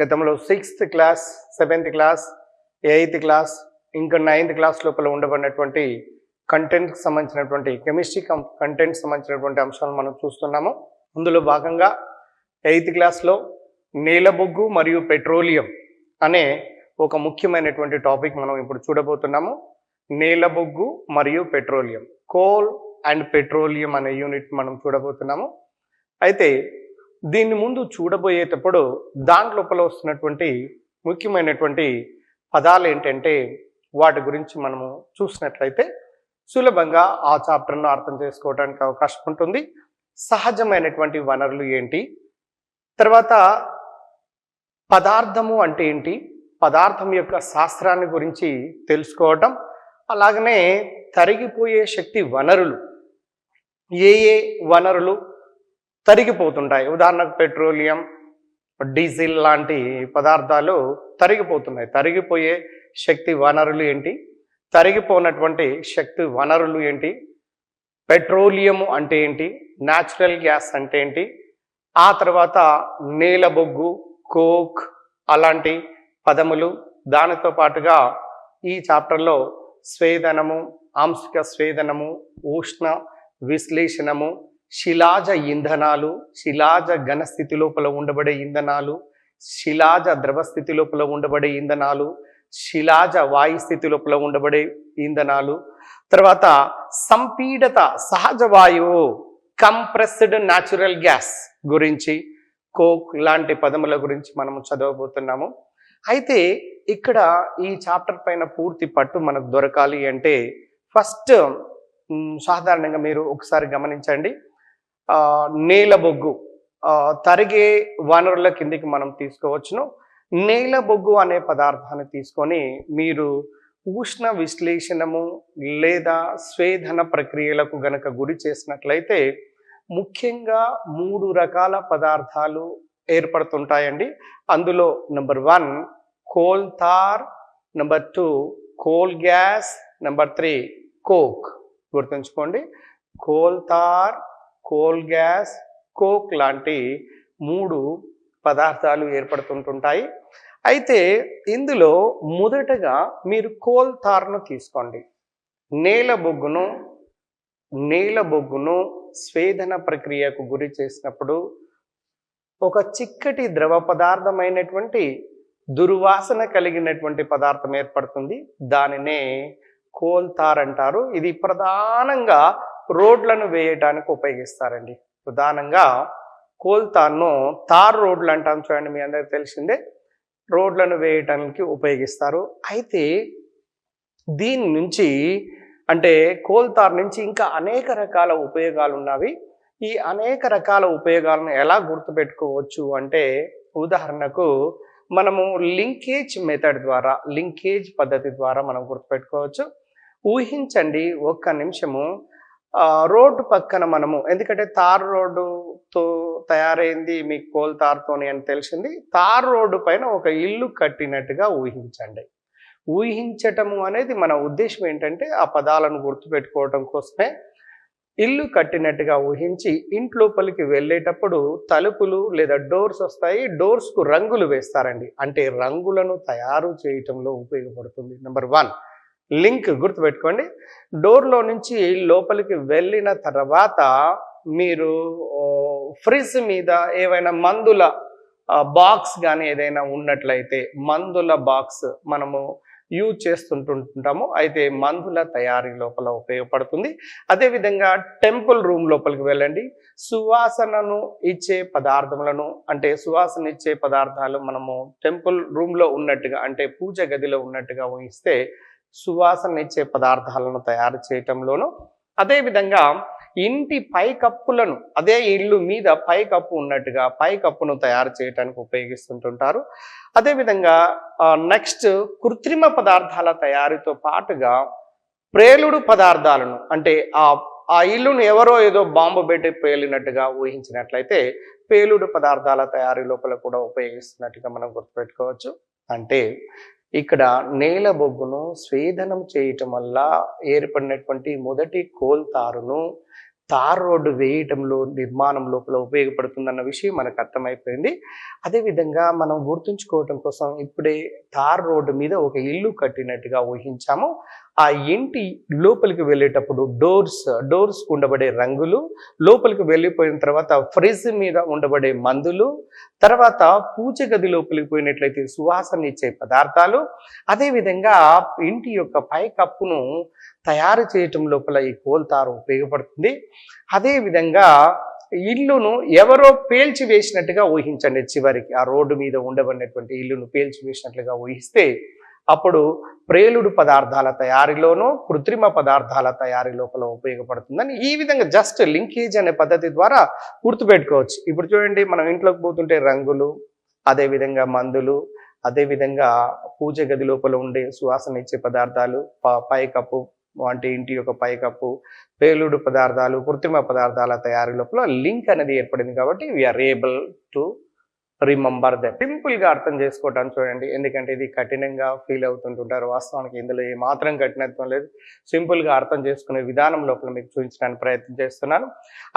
గతంలో 6th class, 7th class, 8th class, ఇంకా 9th class లోపల ఉండబడినటువంటి కంటెంట్కి సంబంధించినటువంటి కెమిస్ట్రీ కంటెంట్ సంబంధించినటువంటి అంశాలను మనం చూస్తున్నాము. అందులో భాగంగా 8th క్లాస్లో నీలబొగ్గు మరియు పెట్రోలియం అనే ఒక ముఖ్యమైనటువంటి టాపిక్ మనం ఇప్పుడు చూడబోతున్నాము. నీలబొగ్గు మరియు పెట్రోలియం, కోల్ అండ్ పెట్రోలియం అనే యూనిట్ మనం చూడబోతున్నాము. అయితే దీన్ని ముందు చూడబోయేటప్పుడు దాని లోపల వస్తున్నటువంటి ముఖ్యమైనటువంటి పదాలు ఏంటంటే వాటి గురించి మనము చూసినట్లయితే సులభంగా ఆ చాప్టర్ను అర్థం చేసుకోవడానికి అవకాశం ఉంటుంది. సహజమైనటువంటి వనరులు ఏంటి, తర్వాత పదార్థము అంటే ఏంటి, పదార్థం యొక్క శాస్త్రాన్ని గురించి తెలుసుకోవటం, అలాగనే తరిగిపోయే శక్తి వనరులు, ఏ వనరులు తరిగిపోతుంటాయి. ఉదాహరణకు పెట్రోలియం, డీజిల్ లాంటి పదార్థాలు తరిగిపోతున్నాయి. తరిగిపోయే శక్తి వనరులు ఏంటి, తరిగిపోనటువంటి శక్తి వనరులు ఏంటి, పెట్రోలియం అంటే ఏంటి, న్యాచురల్ గ్యాస్ అంటే ఏంటి, ఆ తర్వాత నీలబొగ్గు, కోక్ అలాంటి పదములు, దానితో పాటుగా ఈ చాప్టర్లో స్వేదనము, ఆంశిక స్వేదనము, ఉష్ణ విశ్లేషణము, శిలాజ ఇంధనాలు, శిలాజ ఘన స్థితి లోపల ఉండబడే ఇంధనాలు, శిలాజ ద్రవ స్థితి లోపల ఉండబడే ఇంధనాలు, శిలాజ వాయు స్థితి లోపల ఉండబడే ఇంధనాలు, తర్వాత సంపీడిత సహజ వాయువు, కంప్రెస్డ్ న్యాచురల్ గ్యాస్ గురించి, కోక్ లాంటి పదముల గురించి మనము చదవబోతున్నాము. అయితే ఇక్కడ ఈ చాప్టర్ పైన పూర్తి పట్టు మనకు దొరకాలి అంటే ఫస్ట్ సాధారణంగా మీరు ఒకసారి గమనించండి. నీలబొగ్గు తరిగే వనరుల కిందికి మనం తీసుకోవచ్చును. నీలబొగ్గు అనే పదార్థాన్ని తీసుకొని మీరు ఉష్ణ విశ్లేషణము లేదా స్వేదన ప్రక్రియలకు గనక గురి చేసినట్లయితే ముఖ్యంగా 3 రకాల పదార్థాలు ఏర్పడుతుంటాయండి. అందులో number 1 coal tar, number 2 coal gas, number 3 coke. గుర్తుంచుకోండి, coal tar, coal gas, coke లాంటి 3 పదార్థాలు ఏర్పడుతుంటుంటాయి. అయితే ఇందులో మొదటగా మీరు కోల్ తార్ను తీసుకోండి. నీలబొగ్గును స్వేదన ప్రక్రియకు గురి చేసినప్పుడు ఒక చిక్కటి ద్రవ పదార్థమైనటువంటి దుర్వాసన కలిగినటువంటి పదార్థం ఏర్పడుతుంది. దానినే కోల్ తార్ అంటారు. ఇది ప్రధానంగా రోడ్లను వేయటానికి ఉపయోగిస్తారండి. ప్రధానంగా కోల్ తార్ను తార్ రోడ్లు అంటాం చూడండి, మీ అందరికి తెలిసిందే, రోడ్లను వేయటానికి ఉపయోగిస్తారు. అయితే దీని నుంచి అంటే కోల్ తార్ నుంచి ఇంకా అనేక రకాల ఉపయోగాలు ఉన్నవి. ఈ అనేక రకాల ఉపయోగాలను ఎలా గుర్తుపెట్టుకోవచ్చు అంటే ఉదాహరణకు మనము లింకేజ్ మెథడ్ ద్వారా, లింకేజ్ పద్ధతి ద్వారా మనం గుర్తుపెట్టుకోవచ్చు. ఊహించండి, ఒక్క నిమిషము, రోడ్డు పక్కన మనము, ఎందుకంటే తార్ రోడ్డుతో తయారైంది మీకు కోల్ తార్తోని అని తెలిసింది, తార్ రోడ్డు పైన ఒక ఇల్లు కట్టినట్టుగా ఊహించండి. ఊహించటము అనేది మన ఉద్దేశం ఏంటంటే ఆ పదాలను గుర్తుపెట్టుకోవటం కోసమే. ఇల్లు కట్టినట్టుగా ఊహించి ఇంట్లోపలికి వెళ్ళేటప్పుడు తలుపులు లేదా డోర్స్ వస్తాయి. డోర్స్కు రంగులు వేస్తారండి, అంటే రంగులను తయారు చేయటంలో ఉపయోగపడుతుంది. నెంబర్ 1 లింక్ గుర్తుపెట్టుకోండి. డోర్లో నుంచి లోపలికి వెళ్ళిన తర్వాత మీరు ఫ్రిడ్జ్ మీద ఏవైనా మందుల బాక్స్ కానీ ఏదైనా ఉన్నట్లయితే మందుల బాక్స్ మనము యూజ్ చేస్తుంటుంటాము. అయితే మందుల తయారీ లోపల ఉపయోగపడుతుంది. అదేవిధంగా టెంపుల్ రూమ్ లోపలికి వెళ్ళండి, సువాసనను ఇచ్చే పదార్థములను, అంటే సువాసన ఇచ్చే పదార్థాలు మనము టెంపుల్ రూమ్లో ఉన్నట్టుగా, అంటే పూజ గదిలో ఉన్నట్టుగా ఊహిస్తే సువాసన ఇచ్చే పదార్థాలను తయారు చేయటంలోను, అదేవిధంగా ఇంటి పైకప్పులను, అదే ఇల్లు మీద పైకప్పు ఉన్నట్టుగా పైకప్పును తయారు చేయడానికి ఉపయోగిస్తుంటుంటారు. అదేవిధంగా నెక్స్ట్ కృత్రిమ పదార్థాల తయారీతో పాటుగా ప్రేలుడు పదార్థాలను, అంటే ఆ ఇల్లును ఎవరో ఏదో బాంబు పెట్టి పేలినట్టుగా ఊహించినట్లయితే పేలుడు పదార్థాల తయారీ లోపల కూడా ఉపయోగిస్తున్నట్టుగా మనం గుర్తుపెట్టుకోవచ్చు. అంటే ఇక్కడ నీలబొగ్గును స్వేదనం చేయటం వల్ల ఏర్పడినటువంటి మొదటి కోల్ తారును తార్ రోడ్డు వేయటంలో, నిర్మాణం లోపల ఉపయోగపడుతుందన్న విషయం మనకు అర్థమైపోయింది. అదేవిధంగా మనం గుర్తుంచుకోవటం కోసం ఇప్పుడే తార్ రోడ్డు మీద ఒక ఇల్లు కట్టినట్టుగా ఊహించాము. ఆ ఇంటి లోపలికి వెళ్ళేటప్పుడు డోర్స్ ఉండబడే రంగులు, లోపలికి వెళ్ళిపోయిన తర్వాత ఫ్రిడ్జ్ మీద ఉండబడే మందులు, తర్వాత పూజ గది లోపలికి పోయినట్లయితే సువాసన ఇచ్చే పదార్థాలు, అదేవిధంగా ఇంటి యొక్క పై కప్పును తయారు చేయటం లోపల ఈ కోల్తారు ఉపయోగపడుతుంది. అదేవిధంగా ఇల్లును ఎవరో పేల్చి వేసినట్టుగా ఊహించండి. చివరికి ఆ రోడ్డు మీద ఉండబడినటువంటి ఇల్లును పేల్చి వేసినట్లుగా ఊహిస్తే అప్పుడు ప్రేలుడు పదార్థాల తయారీలోనూ కృత్రిమ పదార్థాల తయారీ లోపల ఉపయోగపడుతుందని ఈ విధంగా జస్ట్ లింకేజ్ అనే పద్ధతి ద్వారా గుర్తుపెట్టుకోవచ్చు. ఇప్పుడు చూడండి, మనం ఇంట్లోకి పోతుంటే రంగులు, అదేవిధంగా మందులు, అదేవిధంగా పూజ గది లోపల ఉండే సువాసన ఇచ్చే పదార్థాలు, పైకప్పు వంటి ఇంటి యొక్క పైకప్పు, పేలుడు పదార్థాలు, కృత్రిమ పదార్థాల తయారీ లోపల లింక్ అనేది ఏర్పడింది. కాబట్టి we're able to remember that. సింపుల్గా అర్థం చేసుకోవటానికి చూడండి, ఎందుకంటే ఇది కఠినంగా ఫీల్ అవుతుంటుంటారు. వాస్తవానికి ఇందులో ఏమాత్రం కఠినత్వం లేదు. సింపుల్గా అర్థం చేసుకునే విధానం లోపల మీకు చూపించడానికి ప్రయత్నం చేస్తున్నాను.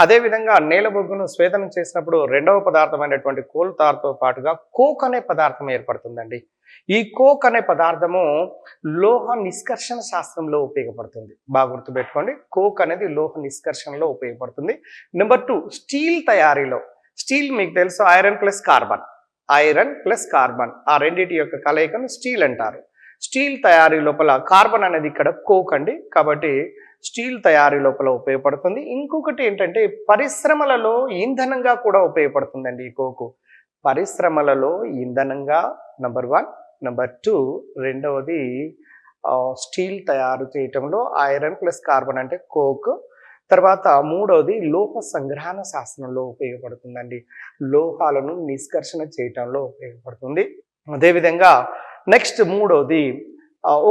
అదేవిధంగా నేల బొగ్గును స్వేదనం చేసినప్పుడు రెండవ పదార్థమైనటువంటి కోల్ తార్తో పాటుగా కోక్ అనే పదార్థం ఏర్పడుతుందండి. ఈ కోక్ అనే పదార్థము లోహ నిష్కర్షణ శాస్త్రంలో ఉపయోగపడుతుంది. బాగా గుర్తుపెట్టుకోండి, కోక్ అనేది లోహ నిష్కర్షణలో ఉపయోగపడుతుంది. నెంబర్ 2, స్టీల్ తయారీలో. స్టీల్ మీకు తెలుసు, ఐరన్ ప్లస్ కార్బన్, ఆ రెండింటి యొక్క కలయికను స్టీల్ అంటారు. స్టీల్ తయారీ లోపల కార్బన్ అనేది ఇక్కడ కోక్ అండి, కాబట్టి స్టీల్ తయారీ లోపల ఉపయోగపడుతుంది. ఇంకొకటి ఏంటంటే పరిశ్రమలలో ఇంధనంగా కూడా ఉపయోగపడుతుందండి ఈ కోకు. పరిశ్రమలలో ఇంధనంగా నెంబర్ 1. నెంబర్ 2, రెండవది స్టీల్ తయారు చేయటంలో ఐరన్ ప్లస్ కార్బన్ అంటే కోక్. తర్వాత మూడవది లోహ సంగ్రహణ శాస్త్రంలో ఉపయోగపడుతుందండి. లోహాలను నిష్కర్షణ చేయటంలో ఉపయోగపడుతుంది. అదేవిధంగా నెక్స్ట్ మూడవది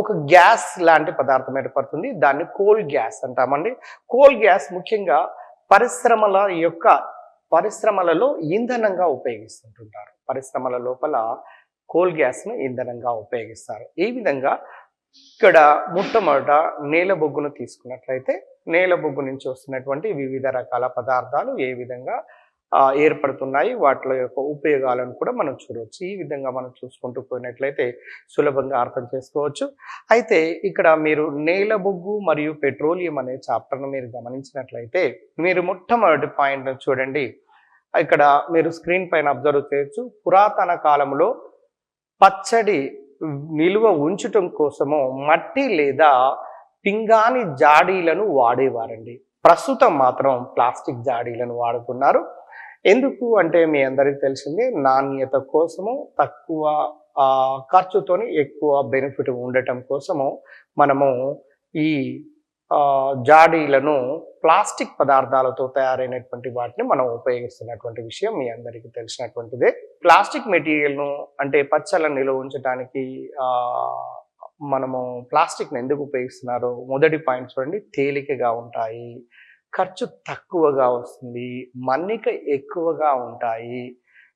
ఒక గ్యాస్ లాంటి పదార్థం ఏర్పడుతుంది. దాన్ని కోల్ గ్యాస్ అంటామండి. కోల్ గ్యాస్ ముఖ్యంగా పరిశ్రమలలో ఇంధనంగా ఉపయోగిస్తుంటుంటారు. పరిశ్రమల లోపల కోల్ గ్యాస్ను ఇంధనంగా ఉపయోగిస్తారు. ఈ విధంగా ఇక్కడ మొట్టమొదట నేల బొగ్గును తీసుకున్నట్లయితే నేల బొగ్గు నుంచి వస్తున్నటువంటి వివిధ రకాల పదార్థాలు ఏ విధంగా ఏర్పడుతున్నాయి, వాటి యొక్క ఉపయోగాలను కూడా మనం చూడవచ్చు. ఈ విధంగా మనం చూసుకుంటూ పోయినట్లయితే సులభంగా అర్థం చేసుకోవచ్చు. అయితే ఇక్కడ మీరు నేల బొగ్గు మరియు పెట్రోలియం అనే చాప్టర్ను మీరు గమనించినట్లయితే మీరు మొట్టమొదటి పాయింట్ చూడండి. ఇక్కడ మీరు స్క్రీన్ పైన అబ్జర్వ్ చేయొచ్చు. పురాతన కాలంలో పచ్చడి నిలువ ఉంచటం కోసము మట్టి లేదా పింగాణి జాడీలను వాడేవారండి. ప్రస్తుతం మాత్రం ప్లాస్టిక్ జాడీలను వాడుతున్నారు. ఎందుకు అంటే మీ అందరికీ తెలిసిందే, నాణ్యత కోసము, తక్కువ ఖర్చుతోని ఎక్కువ బెనిఫిట్ ఉండటం కోసము మనము ఈ జాడీలను ప్లాస్టిక్ పదార్థాలతో తయారైనటువంటి వాటిని మనం ఉపయోగిస్తున్నటువంటి విషయం మీ అందరికీ తెలిసినటువంటిదే. ప్లాస్టిక్ మెటీరియల్ను అంటే పచ్చళ్ళను నిల్వ ఉంచడానికి మనము ప్లాస్టిక్ని ఎందుకు ఉపయోగిస్తున్నారో మొదటి పాయింట్ చూడండి. తేలికగా ఉంటాయి, ఖర్చు తక్కువగా వస్తుంది, మన్నిక ఎక్కువగా ఉంటాయి.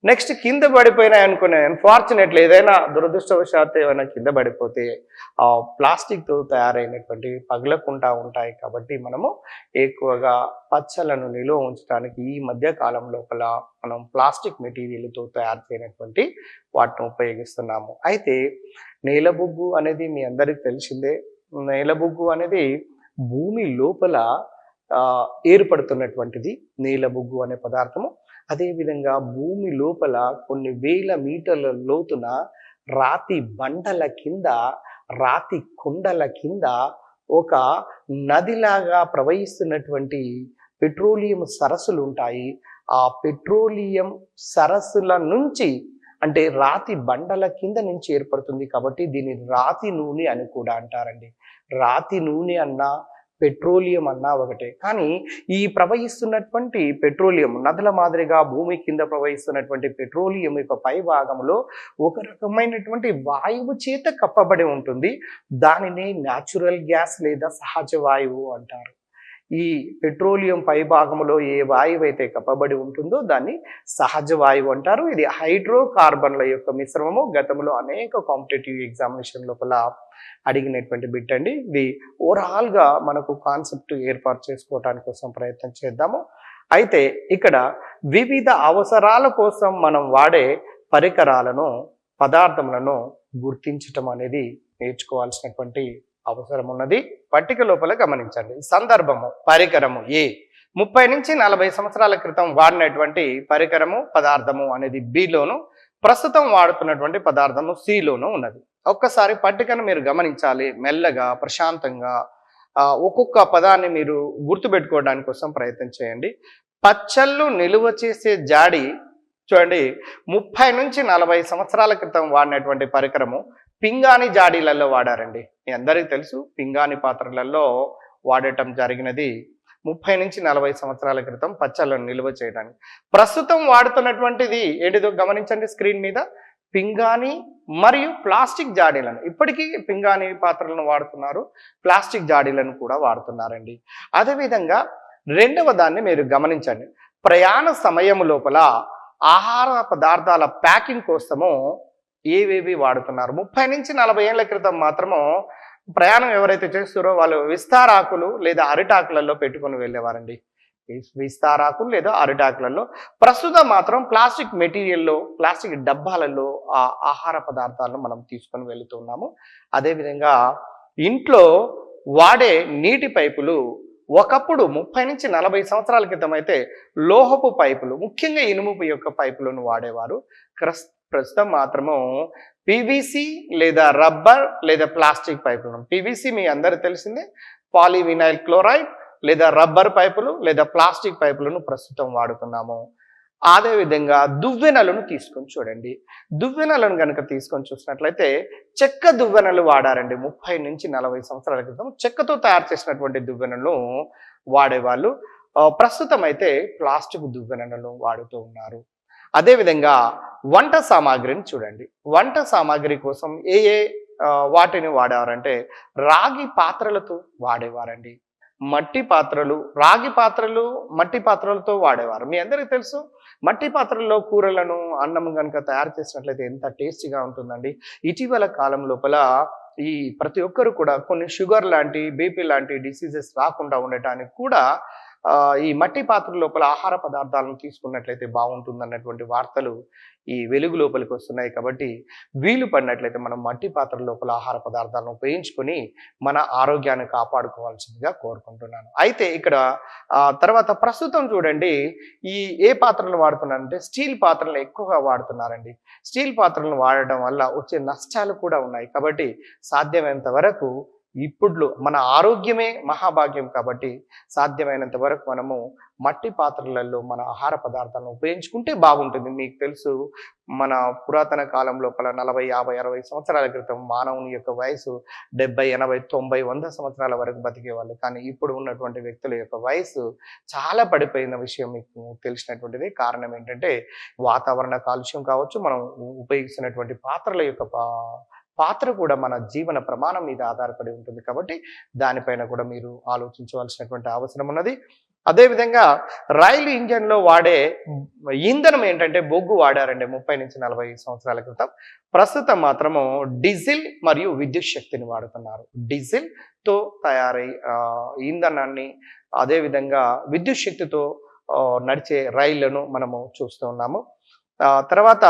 నెక్స్ట్ కింద పడిపోయినాయి అనుకునే, అన్ఫార్చునేట్లీ ఏదైనా దురదృష్టవశాత్తు ఏమైనా కింద పడిపోతే ఆ ప్లాస్టిక్తో తయారైనటువంటి పగలకుండా ఉంటాయి. కాబట్టి మనము ఎక్కువగా పచ్చలను నిలువ ఉంచడానికి ఈ మధ్య కాలం లోపల మనం ప్లాస్టిక్ మెటీరియల్తో తయారు చేయనటువంటి వాటిని ఉపయోగిస్తున్నాము. అయితే నేల బొగ్గు అనేది మీ అందరికీ తెలిసిందే. నేల బొగ్గు అనేది భూమి లోపల ఏర్పడుతున్నటువంటిది నేల బొగ్గు అనే పదార్థము. అదేవిధంగా భూమి లోపల కొన్ని వేల మీటర్ల లోతున రాతి బండల కింద, రాతి కొండల కింద ఒక నదిలాగా ప్రవహిస్తున్నటువంటి పెట్రోలియం సరస్సులు ఉంటాయి. ఆ పెట్రోలియం సరస్సుల నుంచి అంటే రాతి బండల కింద నుంచి ఏర్పడుతుంది. కాబట్టి దీన్ని రాతి నూనె అని కూడా అంటారండి. రాతి నూనె అన్నా పెట్రోలియం అన్నా ఒకటే. కానీ ఈ ప్రవహిస్తున్నటువంటి పెట్రోలియం నదుల మాదిరిగా భూమి కింద ప్రవహిస్తున్నటువంటి పెట్రోలియం యొక్క పై భాగంలో ఒక రకమైనటువంటి వాయువు చేత కప్పబడి ఉంటుంది. దానిని న్యాచురల్ గ్యాస్ లేదా సహజ వాయువు అంటారు. ఈ పెట్రోలియం పై భాగంలో ఏ వాయువు అయితే కప్పబడి ఉంటుందో దాన్ని సహజ వాయువు అంటారు. ఇది హైడ్రోకార్బన్ల యొక్క మిశ్రమము. గతంలో అనేక కాంపిటేటివ్ ఎగ్జామినేషన్ లోపల అడిగినటువంటి బిట్ అండి. ఇది ఓవరాల్గా మనకు కాన్సెప్ట్ ఏర్పాటు చేసుకోవడానికి కోసం ప్రయత్నం చేద్దాము. అయితే ఇక్కడ వివిధ అవసరాల కోసం మనం వాడే పరికరాలను, పదార్థములను గుర్తించటం అనేది నేర్చుకోవాల్సినటువంటి అవసరం ఉన్నది. పట్టిక లోపల గమనించండి. సందర్భము, పరికరము ఏ 30 నుంచి 40 సంవత్సరాల క్రితం వాడినటువంటి పరికరము, పదార్థము అనేది బిలోను, ప్రస్తుతం వాడుతున్నటువంటి పదార్థము సిలోను ఉన్నది. ఒక్కసారి పట్టికను మీరు గమనించాలి. మెల్లగా, ప్రశాంతంగా ఒక్కొక్క పదాన్ని మీరు గుర్తుపెట్టుకోవడానికి కోసం ప్రయత్నం చేయండి. పచ్చళ్ళు నిలువ చేసే జాడి చూడండి, 30 నుంచి 40 సంవత్సరాల క్రితం వాడినటువంటి పరికరము పింగాణి జాడీలలో వాడారండి. మీ అందరికీ తెలుసు, పింగాణి పాత్రలలో వాడటం జరిగినది 30 నుంచి 40 సంవత్సరాల క్రితం పచ్చళ్ళను నిల్వ చేయడానికి. ప్రస్తుతం వాడుతున్నటువంటిది ఏంటిదో గమనించండి స్క్రీన్ మీద. పింగాణి మరియు ప్లాస్టిక్ జాడీలను, ఇప్పటికీ పింగాణి పాత్రలను వాడుతున్నారు, ప్లాస్టిక్ జాడీలను కూడా వాడుతున్నారండి. అదేవిధంగా రెండవ దాన్ని మీరు గమనించండి. ప్రయాణ సమయం లోపల ఆహార పదార్థాల ప్యాకింగ్ కోసము ఏవేవి వాడుతున్నారు. 30 నుంచి 40 ఏళ్ల క్రితం మాత్రము ప్రయాణం ఎవరైతే చేస్తారో వాళ్ళు విస్తారాకులు లేదా అరిటాకులలో పెట్టుకొని వెళ్ళేవారండి. విస్తారాకులు లేదా అరిటాకులలో. ప్రస్తుతం మాత్రం ప్లాస్టిక్ మెటీరియల్లో, ప్లాస్టిక్ డబ్బాలలో ఆ ఆహార పదార్థాలను మనం తీసుకొని వెళుతున్నాము. అదేవిధంగా ఇంట్లో వాడే నీటి పైపులు ఒకప్పుడు 30 నుంచి 40 సంవత్సరాల క్రితం అయితే లోహపు పైపులు, ముఖ్యంగా ఇనుము యొక్క పైపులను వాడేవారు. ప్రస్తుతం మాత్రము పివిసి లేదా రబ్బర్ లేదా ప్లాస్టిక్ పైపులు. పివిసి మీ అందరికి తెలిసిందే, పాలీవినైల్ క్లోరైడ్ లేదా రబ్బర్ పైపులు లేదా ప్లాస్టిక్ పైపులను ప్రస్తుతం వాడుతున్నాము. అదేవిధంగా దువ్వెనలను తీసుకొని చూడండి. దువ్వెనలను కనుక తీసుకొని చూసినట్లయితే చెక్క దువ్వెనలు వాడారండి. 30 నుంచి 40 సంవత్సరాల క్రితం చెక్కతో తయారు చేసినటువంటి దువ్వెనలు వాడేవాళ్ళు. ప్రస్తుతం అయితే ప్లాస్టిక్ దువ్వెనలను వాడుతూ ఉన్నారు. అదేవిధంగా వంట సామాగ్రిని చూడండి. వంట సామాగ్రి కోసం ఏ వాటిని వాడేవారంటే రాగి పాత్రలతో వాడేవారండి. మట్టి పాత్రలు, రాగి పాత్రలు, మట్టి పాత్రలతో వాడేవారు. మీ అందరికీ తెలుసు, మట్టి పాత్రల్లో కూరలను, అన్నం కనుక తయారు చేసినట్లయితే ఎంత టేస్టీగా ఉంటుందండి. ఇటీవల కాలం లోపల ఈ ప్రతి ఒక్కరు కూడా కొన్ని షుగర్ లాంటి, బీపీ లాంటి డిసీజెస్ రాకుండా ఉండటానికి కూడా ఈ మట్టి పాత్ర లోపల ఆహార పదార్థాలను తీసుకున్నట్లయితే బాగుంటుందన్నటువంటి వార్తలు ఈ వెలుగు లోపలికి వస్తున్నాయి. కాబట్టి వీలు పడినట్లయితే మనం మట్టి పాత్ర లోపల ఆహార పదార్థాలను ఉపయోగించుకొని మన ఆరోగ్యాన్ని కాపాడుకోవాల్సిందిగా కోరుకుంటున్నాను. అయితే ఇక్కడ తర్వాత ప్రస్తుతం చూడండి, ఈ ఏ పాత్రలు వాడుతున్నారంటే స్టీల్ పాత్రలను ఎక్కువగా వాడుతున్నారండి. స్టీల్ పాత్రలను వాడడం వల్ల వచ్చే నష్టాలు కూడా ఉన్నాయి. కాబట్టి సాధ్యమైనంత వరకు ఇప్పుడు మన ఆరోగ్యమే మహాభాగ్యం కాబట్టి సాధ్యమైనంత వరకు మనము మట్టి పాత్రలలో మన ఆహార పదార్థాలను ఉపయోగించుకుంటే బాగుంటుంది. మీకు తెలుసు, మన పురాతన కాలం లోపల 40, 50, 60 సంవత్సరాల క్రితం మానవుని యొక్క వయసు 70, 80, 90, 100 సంవత్సరాల వరకు బతికేవాళ్ళు. కానీ ఇప్పుడు ఉన్నటువంటి వ్యక్తుల యొక్క వయసు చాలా పడిపోయిన విషయం మీకు తెలిసినటువంటిది. కారణం ఏంటంటే వాతావరణ కాలుష్యం కావచ్చు, మనం ఉపయోగిస్తున్నటువంటి పాత్రల యొక్క పాత్ర కూడా మన జీవన ప్రమాణం మీద ఆధారపడి ఉంటుంది. కాబట్టి దానిపైన కూడా మీరు ఆలోచించవలసినటువంటి అవసరం ఉన్నది. అదేవిధంగా రైలు ఇంజన్లో వాడే ఇంధనం ఏంటంటే బొగ్గు వాడారండి 30 నుంచి 40 సంవత్సరాల క్రితం. ప్రస్తుతం మాత్రము డీజిల్ మరియు విద్యుత్ శక్తిని వాడుతున్నారు. డీజిల్తో తయారై ఇంధనాన్ని, అదేవిధంగా విద్యుత్ శక్తితో నడిచే రైళ్లను మనము చూస్తూ ఉన్నాము. తర్వాత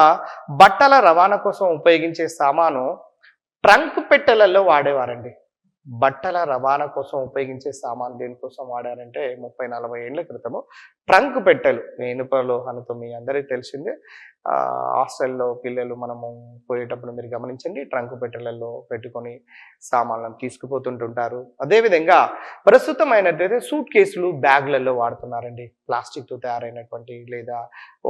బట్టల రవాణా కోసం ఉపయోగించే సామాను ట్రంక్ పెట్టెలలో వాడేవారండి. బట్టల రవాణా కోసం ఉపయోగించే సామాను దేనికోసం వాడారంటే 30-40 ఏళ్ల క్రితము ట్రంక్ పెట్టెలు, ఇనుప లోహాలతో మీ అందరికీ తెలిసిందే. హాస్టల్లో పిల్లలు మనము పోయేటప్పుడు మీరు గమనించండి, ట్రంక్ పెట్టెలలో పెట్టుకొని సామాన్లను తీసుకుపోతుంటుంటారు. అదేవిధంగా ప్రస్తుతం అయినట్లయితే సూట్ కేసులు, బ్యాగ్లలో వాడుతున్నారండి. ప్లాస్టిక్తో తయారైనటువంటి లేదా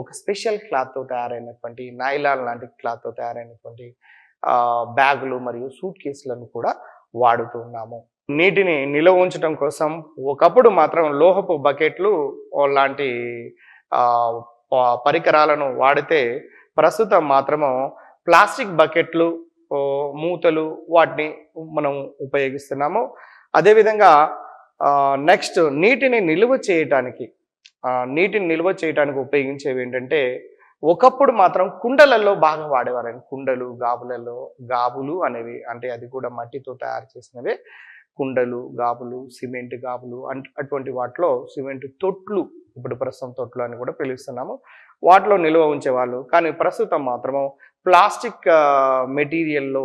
ఒక స్పెషల్ క్లాత్తో తయారైనటువంటి, నైలాన్ లాంటి క్లాత్తో తయారైనటువంటి బ్యాగులు మరియు సూట్ కేసులను కూడా వాడుతూ ఉన్నాము. నీటిని నిల్వ ఉంచడం కోసం ఒకప్పుడు మాత్రం లోహపు బకెట్లు లాంటి పరికరాలను వాడితే ప్రస్తుతం మాత్రము ప్లాస్టిక్ బకెట్లు, మూతలు వాటిని మనం ఉపయోగిస్తున్నాము. అదేవిధంగా నెక్స్ట్ నీటిని నిల్వ చేయటానికి ఉపయోగించేవి ఏంటంటే ఒకప్పుడు మాత్రం కుండలలో బాగా వాడేవారండి. కుండలు, గాబులు అనేవి, అంటే అది కూడా మట్టితో తయారు చేసినవే. కుండలు, గాబులు, సిమెంట్ గాబులు అటువంటి వాటిలో సిమెంట్ తొట్లు, ఇప్పుడు ప్రస్తుతం తొట్లు అని కూడా పిలుస్తున్నాము, వాటిలో నిల్వ ఉంచేవాళ్ళు. కానీ ప్రస్తుతం మాత్రము ప్లాస్టిక్ మెటీరియల్లో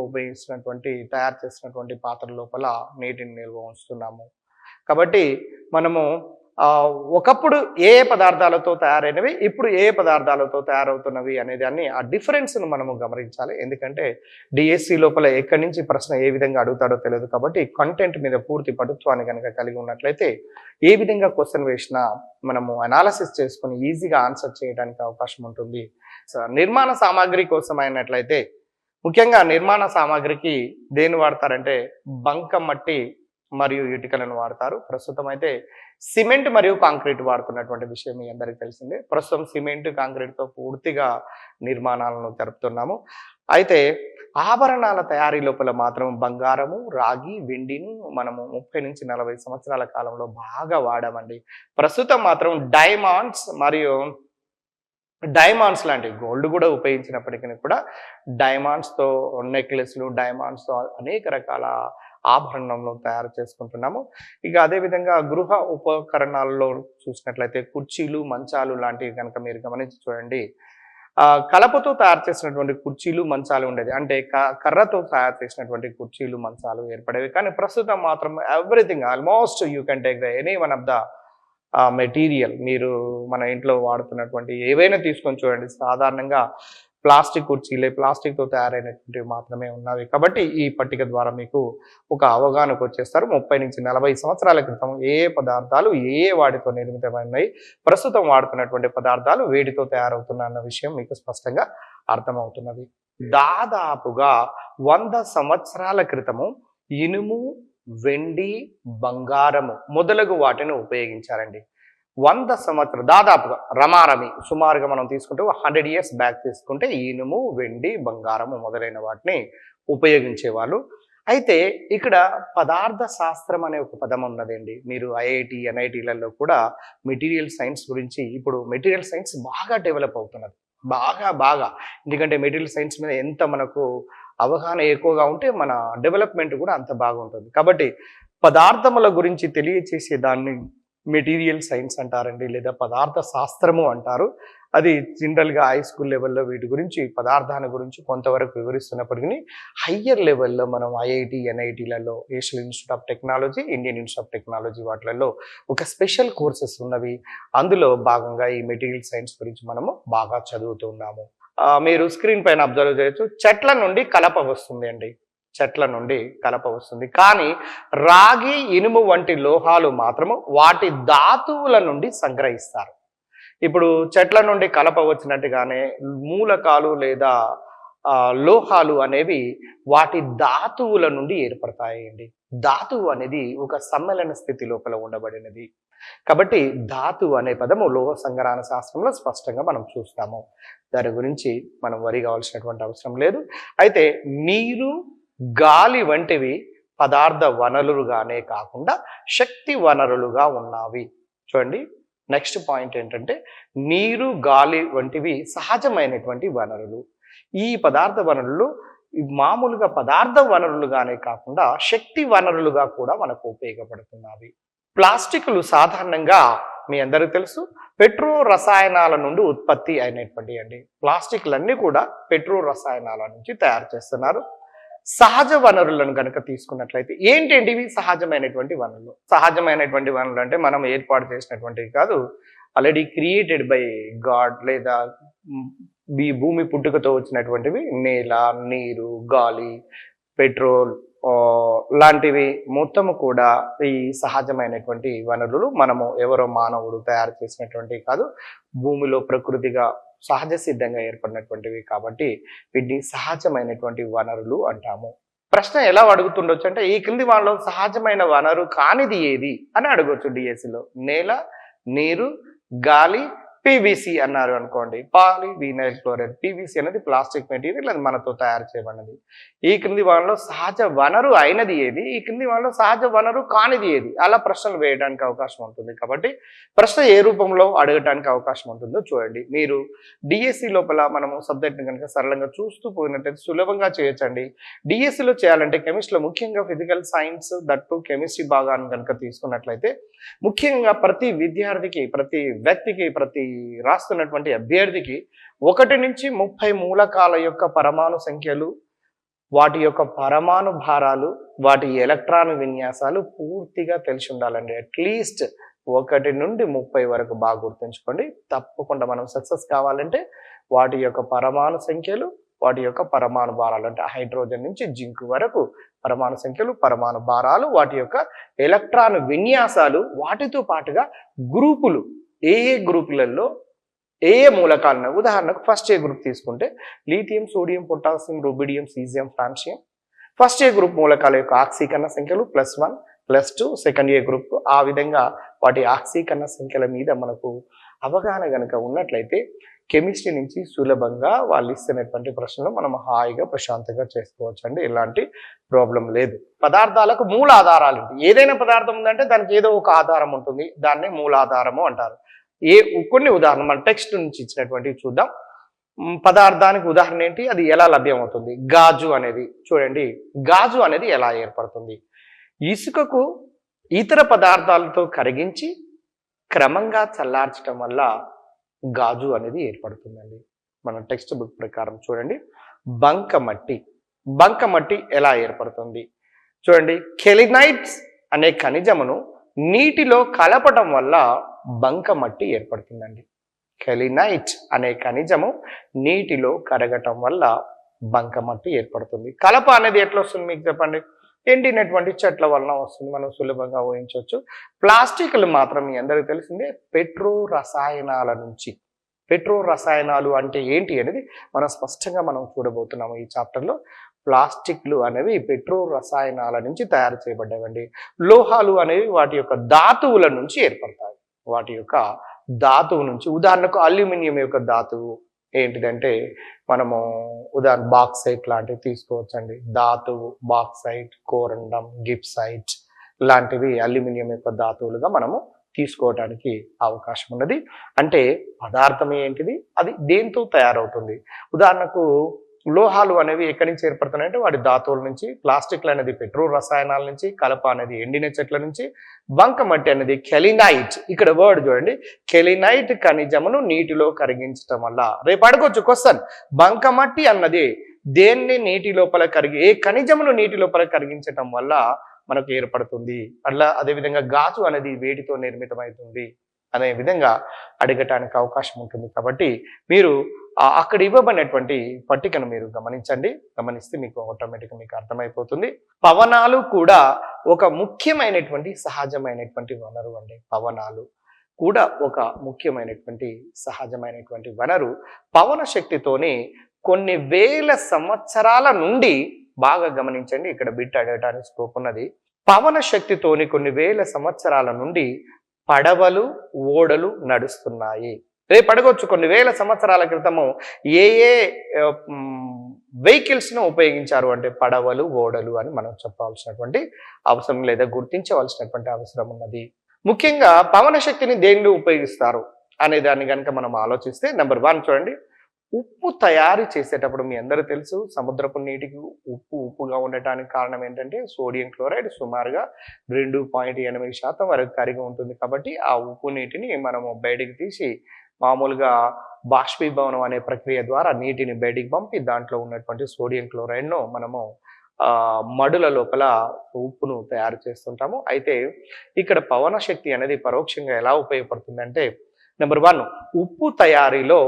తయారు చేసినటువంటి పాత్రల లోపల నీటిని నిల్వ ఉంచుతున్నాము. కాబట్టి మనము ఒకప్పుడు ఏ పదార్థాలతో తయారైనవి, ఇప్పుడు ఏ పదార్థాలతో తయారవుతున్నవి అనే దాన్ని, ఆ డిఫరెన్స్ను మనము గమనించాలి. ఎందుకంటే డిఎస్సి లోపల ఎక్కడి నుంచి ప్రశ్న ఏ విధంగా అడుగుతాడో తెలియదు. కాబట్టి కంటెంట్ మీద పూర్తి పటుత్వాన్ని కనుక కలిగి ఉన్నట్లయితే ఏ విధంగా క్వశ్చన్ వేసినా మనము అనాలసిస్ చేసుకుని ఈజీగా ఆన్సర్ చేయడానికి అవకాశం ఉంటుంది. నిర్మాణ సామాగ్రి కోసం అయినట్లయితే ముఖ్యంగా నిర్మాణ సామాగ్రికి దేని వాడతారంటే బంకమట్టి మరియు ఇటుకలను వాడతారు. ప్రస్తుతం అయితే సిమెంట్ మరియు కాంక్రీట్ వాడుతున్నటువంటి విషయం మీ అందరికీ తెలిసిందే. ప్రస్తుతం సిమెంట్, కాంక్రీట్తో పూర్తిగా నిర్మాణాలను జరుపుతున్నాము. అయితే ఆభరణాల తయారీ లోపల మాత్రం బంగారము, రాగి, వెండిని మనము 30 నుంచి 40 సంవత్సరాల కాలంలో బాగా వాడామండి. ప్రస్తుతం మాత్రం డైమండ్స్ లాంటి గోల్డ్ కూడా ఉపయోగించినప్పటికీ కూడా డైమండ్స్తో నెక్లెస్లు, డైమండ్స్తో అనేక రకాల ఆభరణంలో తయారు చేసుకుంటున్నాము. ఇక అదేవిధంగా గృహ ఉపకరణాల్లో చూసినట్లయితే కుర్చీలు, మంచాలు లాంటివి కనుక మీరు గమనించి చూడండి, కలపతో తయారు చేసినటువంటి కుర్చీలు, మంచాలు ఉండేది. అంటే కర్రతో తయారు చేసినటువంటి కుర్చీలు, మంచాలు ఏర్పడేవి. కానీ ప్రస్తుతం మాత్రం everything almost you can take any one of the material. మీరు మన ఇంట్లో వాడుతున్నటువంటి ఏవైనా తీసుకొని చూడండి, సాధారణంగా ప్లాస్టిక్ కుర్చీలే, ప్లాస్టిక్తో తయారైనటువంటివి మాత్రమే ఉన్నవి. కాబట్టి ఈ పట్టిక ద్వారా మీకు ఒక అవగాహనకు వచ్చేస్తారు. 30 నుంచి 40 సంవత్సరాల క్రితం ఏ పదార్థాలు ఏ వాటితో నిర్మితమైనవి, ప్రస్తుతం వాడుతున్నటువంటి పదార్థాలు వేడితో తయారవుతున్న అన్న విషయం మీకు స్పష్టంగా అర్థమవుతున్నది. దాదాపుగా 100 సంవత్సరాల క్రితము ఇనుము, వెండి, బంగారము మొదలగు వాటిని ఉపయోగించారండి. 100 సంవత్సరాలు దాదాపుగా రమారమి సుమారుగా మనం తీసుకుంటే 100 years బ్యాక్ తీసుకుంటే ఇనుము, వెండి, బంగారము మొదలైన వాటిని ఉపయోగించేవాళ్ళు. అయితే ఇక్కడ పదార్థ శాస్త్రం అనే ఒక పదం ఉన్నదండి. మీరు ఐఐటి, ఎన్ఐటీలలో కూడా మెటీరియల్ సైన్స్ గురించి, ఇప్పుడు మెటీరియల్ సైన్స్ బాగా డెవలప్ అవుతున్నది, బాగా. ఎందుకంటే మెటీరియల్ సైన్స్ మీద ఎంత మనకు అవగాహన ఎక్కువగా ఉంటే మన డెవలప్మెంట్ కూడా అంత బాగుంటుంది. కాబట్టి పదార్థముల గురించి తెలియచేసే దాన్ని మెటీరియల్ సైన్స్ అంటారండి, లేదా పదార్థ శాస్త్రము అంటారు. అది జనరల్గా హై స్కూల్ లెవెల్లో వీటి గురించి, పదార్థాన్ని గురించి కొంతవరకు వివరిస్తున్నప్పటికీ హయ్యర్ లెవెల్లో మనం ఐఐటి, ఎన్ఐటీలలో, national institute of technology, Indian institute of technology వాటిలలో ఒక స్పెషల్ కోర్సెస్ ఉన్నవి. అందులో భాగంగా ఈ మెటీరియల్ సైన్స్ గురించి మనము బాగా చదువుతున్నాము. మీరు స్క్రీన్ పైన అబ్జర్వ్ చేయొచ్చు, చెట్ల నుండి కలప వస్తుంది అండి. చెట్ల నుండి కలప వస్తుంది. కానీ రాగి, ఇనుము వంటి లోహాలు మాత్రము వాటి ధాతువుల నుండి సంగ్రహిస్తారు. ఇప్పుడు చెట్ల నుండి కలప వచ్చినట్టుగానే మూలకాలు లేదా లోహాలు అనేవి వాటి ధాతువుల నుండి ఏర్పడతాయండి. ధాతువు అనేది ఒక సమ్మేళన స్థితి లోపల ఉండబడినది. కాబట్టి ధాతువు అనే పదము లోహ సంగ్రహణ శాస్త్రంలో స్పష్టంగా మనం చూస్తాము. దాని గురించి మనం వరి కావాల్సినటువంటి అవసరం లేదు. అయితే నీరు, గాలి వంటివి పదార్థ వనరులుగానే కాకుండా శక్తి వనరులుగా ఉన్నవి. చూడండి, నెక్స్ట్ పాయింట్ ఏంటంటే నీరు, గాలి వంటివి సహజమైనటువంటి వనరులు. ఈ పదార్థ వనరులు మామూలుగా పదార్థ వనరులుగానే కాకుండా శక్తి వనరులుగా కూడా మనకు ఉపయోగపడుతున్నవి. ప్లాస్టిక్లు సాధారణంగా మీ అందరికీ తెలుసు పెట్రో రసాయనాల నుండి ఉత్పత్తి అయినటువంటి అండి. ప్లాస్టిక్లన్నీ కూడా పెట్రో రసాయనాల నుంచి తయారు చేస్తున్నారు. సహజ వనరులను కనుక తీసుకున్నట్లయితే ఏంటంటివి సహజమైనటువంటి వనరులు? సహజమైనటువంటి వనరులు అంటే మనం ఏర్పాటు చేసినటువంటివి కాదు, ఆల్రెడీ క్రియేటెడ్ బై గాడ్, లేదా భూమి పుట్టుకతో వచ్చినటువంటివి. నేల, నీరు, గాలి, పెట్రోల్ లాంటివి మొత్తము కూడా ఈ సహజమైనటువంటి వనరులు. మనము ఎవరో మానవుడు తయారు చేసినటువంటివి కాదు, భూమిలో ప్రకృతిగా సహజ సిద్ధంగా ఏర్పడినటువంటివి. కాబట్టి వీటిని సహజమైనటువంటి వనరులు అంటాము. ప్రశ్న ఎలా అడుగుతుండొచ్చు అంటే ఈ కింది వాళ్ళలో సహజమైన వనరు కానిది ఏది అని అడగొచ్చు డిఎస్సిలో. నేల, నీరు, గాలి, పీవీసీ అన్నారు అనుకోండి, పాలివినైల్ క్లోరైడ్. పీవీసీ అనేది ప్లాస్టిక్ మెటీరియల్, అది మనతో తయారు చేయబడినది. ఈ క్రింది వాళ్ళలో సహజ వనరు అయినది ఏది, ఈ క్రింది వాళ్ళలో సహజ వనరు కానిది ఏది, అలా ప్రశ్నలు వేయడానికి అవకాశం ఉంటుంది. కాబట్టి ప్రశ్న ఏ రూపంలో అడగడానికి అవకాశం ఉంటుందో చూడండి. మీరు డిఎస్సి లోపల మనము సబ్జెక్ట్ని కనుక సరళంగా చూస్తూ పోయినట్లయితే సులభంగా చేయొచ్చండి. డిఎస్సిలో చేయాలంటే కెమిస్ట్రీలో ముఖ్యంగా ఫిజికల్ సైన్స్ దట్టు కెమిస్ట్రీ భాగాన్ని కనుక తీసుకున్నట్లయితే ముఖ్యంగా ప్రతి విద్యార్థికి, ప్రతి వ్యక్తికి, ప్రతి రాస్తున్నటువంటి అభ్యర్థికి 1 నుంచి 30 మూలకాల యొక్క పరమాణు సంఖ్యలు, వాటి యొక్క పరమాణు భారాలు, వాటి ఎలక్ట్రాన్ విన్యాసాలు పూర్తిగా తెలిసి ఉండాలండి. అట్లీస్ట్ 1 నుండి 30 వరకు బాగా గుర్తుంచుకోండి. తప్పకుండా మనం సక్సెస్ కావాలంటే వాటి యొక్క పరమాణు సంఖ్యలు, వాటి యొక్క పరమాణు భారాలు, అంటే హైడ్రోజన్ నుంచి జింక్ వరకు పరమాణు సంఖ్యలు, పరమాణు భారాలు, వాటి యొక్క ఎలక్ట్రాన్ విన్యాసాలు, వాటితో పాటుగా గ్రూపులు, ఏ గ్రూపులలో ఏ మూలకాలను, ఉదాహరణకు ఫస్ట్ ఏ గ్రూప్ తీసుకుంటే lithium, sodium, potassium, rubidium, caesium, francium. First A group మూలకాల యొక్క ఆక్సీకరణ సంఖ్యలు +1 +2. సెకండ్ ఏ గ్రూప్, ఆ విధంగా వాటి ఆక్సీకరణ సంఖ్యల మీద మనకు అవగాహన కనుక ఉన్నట్లయితే కెమిస్ట్రీ నుంచి సులభంగా వాళ్ళు ఇస్తున్నటువంటి ప్రశ్నలు మనం హాయిగా ప్రశాంతంగా చేసుకోవచ్చు అండి. ఎలాంటి ప్రాబ్లం లేదు. పదార్థాలకు మూల ఆధారాలు ఉంటాయి. ఏదైనా పదార్థం ఉందంటే దానికి ఏదో ఒక ఆధారం ఉంటుంది, దాన్ని మూలాధారము అంటారు. కొన్ని ఉదాహరణ మన టెక్స్ట్ నుంచి ఇచ్చినటువంటివి చూద్దాం. పదార్థానికి ఉదాహరణ ఏంటి, అది ఎలా లభ్యమవుతుంది? గాజు అనేది చూడండి, గాజు అనేది ఎలా ఏర్పడుతుంది? ఇసుకకు ఇతర పదార్థాలతో కరిగించి క్రమంగా చల్లార్చడం వల్ల గాజు అనేది ఏర్పడుతుందండి. మన టెక్స్ట్ బుక్ ప్రకారం చూడండి, బంకమట్టి. బంకమట్టి ఎలా ఏర్పడుతుంది చూడండి, కెలినైట్స్ అనే ఖనిజమును నీటిలో కలపడం వల్ల బంకమట్టి ఏర్పడుతుందండి. కెలినైట్ అనే ఖనిజము నీటిలో కరగటం వల్ల బంకమట్టి ఏర్పడుతుంది. కలప అనేది ఎట్లా వస్తుంది మీకు చెప్పండి? ఎండినటువంటి చెట్ల వలన వస్తుంది, మనం సులభంగా ఊహించవచ్చు. ప్లాస్టిక్లు మాత్రం మీ అందరికీ తెలిసిందే పెట్రో రసాయనాల నుంచి. పెట్రో రసాయనాలు అంటే ఏంటి అనేది మనం స్పష్టంగా మనం చూడబోతున్నాము ఈ చాప్టర్లో. ప్లాస్టిక్లు అనేవి పెట్రో రసాయనాల నుంచి తయారు చేయబడ్డవండి. లోహాలు అనేవి వాటి యొక్క ధాతువుల నుంచి ఏర్పడతాయి. వాటి యొక్క ధాతువు నుంచి, ఉదాహరణకు అల్యూమినియం యొక్క ధాతువు ఏంటిదంటే మనము ఉదాహరణ బాక్సైట్ లాంటివి తీసుకోవచ్చండి. ధాతువు బాక్సైట్, కోరండం, గిప్సైట్ లాంటివి అల్యూమినియం యొక్క ధాతువులుగా మనము తీసుకోవడానికి అవకాశం ఉన్నది. అంటే పదార్థం ఏంటిది, అది దేంతో తయారవుతుంది? ఉదాహరణకు లోహాలు అనేవి ఎక్కడి నుంచి ఏర్పడుతున్నాయంటే వాటి ధాతువుల నుంచి, ప్లాస్టిక్లు అనేది పెట్రో రసాయనాల నుంచి, కలప అనేది ఎండిన చెట్ల నుంచి, బంకమట్టి అనేది కెలినైట్. ఇక్కడ వర్డ్ చూడండి, కెలినైట్ ఖనిజమును నీటిలో కరిగించటం వల్ల. రేపు అడగొచ్చు క్వశ్చన్, బంకమట్టి అన్నది దేన్ని నీటి లోపల ఏ ఖనిజమును నీటి లోపల కరిగించటం వల్ల మనకు ఏర్పడుతుంది? అట్లా అదేవిధంగా గాజు అనేది వేడితో నిర్మితమవుతుంది అనే విధంగా అడగటానికి అవకాశం ఉంటుంది. కాబట్టి మీరు అక్కడ ఇవ్వబడినటువంటి పట్టికను మీరు గమనించండి. గమనిస్తే మీకు ఆటోమేటిక్గా మీకు అర్థమైపోతుంది. పవనాలు కూడా ఒక ముఖ్యమైనటువంటి సహజమైనటువంటి వనరు అండి. పవనాలు కూడా ఒక ముఖ్యమైనటువంటి సహజమైనటువంటి వనరు. పవన శక్తితోనే కొన్ని వేల సంవత్సరాల నుండి, బాగా గమనించండి, ఇక్కడ బిట్ అడగటానికి స్కోప్ ఉన్నది. పవన శక్తితోని కొన్ని వేల సంవత్సరాల నుండి పడవలు, ఓడలు నడుస్తున్నాయి. రేపు అడగొచ్చు, కొన్ని వేల సంవత్సరాల క్రితము ఏ ఏ వెహికల్స్ను ఉపయోగించారు అంటే పడవలు, ఓడలు అని మనం చెప్పాల్సినటువంటి అవసరం లేదా గుర్తించవలసినటువంటి అవసరం ఉన్నది. ముఖ్యంగా పవన శక్తిని దేనిలో ఉపయోగిస్తారు అనే దాన్ని కనుక మనం ఆలోచిస్తే, నెంబర్ 1 చూడండి, ఉప్పు తయారు చేసేటప్పుడు మీ అందరూ తెలుసు, సముద్రపు నీటికి ఉప్పుగా ఉండటానికి కారణం ఏంటంటే సోడియం క్లోరైడ్ సుమారుగా 2.8% వరకు కరిగి ఉంటుంది. కాబట్టి ఆ ఉప్పు నీటిని మనము బయటికి తీసి మామూలుగా బాష్పీభవనం అనే ప్రక్రియ ద్వారా నీటిని బయటికి పంపి దాంట్లో ఉన్నటువంటి సోడియం క్లోరైడ్ను మనము మడుల లోపల ఉప్పును తయారు చేస్తుంటాము. అయితే ఇక్కడ పవన శక్తి అనేది పరోక్షంగా ఎలా ఉపయోగపడుతుందంటే, నెంబర్ 1, ఉప్పు తయారీలో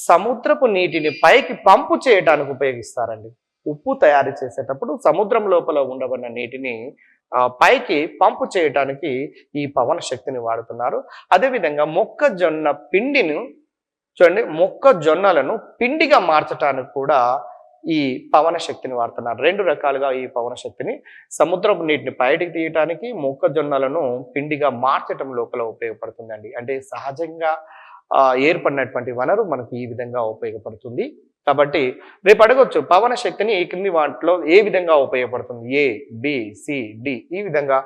సముద్రపు నీటిని పైకి పంపు చేయడానికి ఉపయోగిస్తారండి. ఉప్పు తయారు చేసేటప్పుడు సముద్రం లోపల ఉండబడిన నీటిని పైకి పంపు చేయడానికి ఈ పవన శక్తిని వాడుతున్నారు. అదేవిధంగా మొక్కజొన్న పిండిని చూడండి, మొక్కజొన్నలను పిండిగా మార్చడానికి కూడా ఈ పవన శక్తిని వాడుతున్నారు. 2 రకాలుగా ఈ పవన శక్తిని, సముద్రపు నీటిని బయటికి తీయటానికి, మొక్కజొన్నలను పిండిగా మార్చటం లోపల ఉపయోగపడుతుందండి. అంటే సహజంగా ఏర్పడినటువంటి వనరు మనకు ఈ విధంగా ఉపయోగపడుతుంది. కాబట్టి రేపు అడగొచ్చు పవన శక్తిని ఈ క్రింది వాటిలో ఏ విధంగా ఉపయోగపడుతుంది? ఏ, బి, సి, డి ఈ విధంగా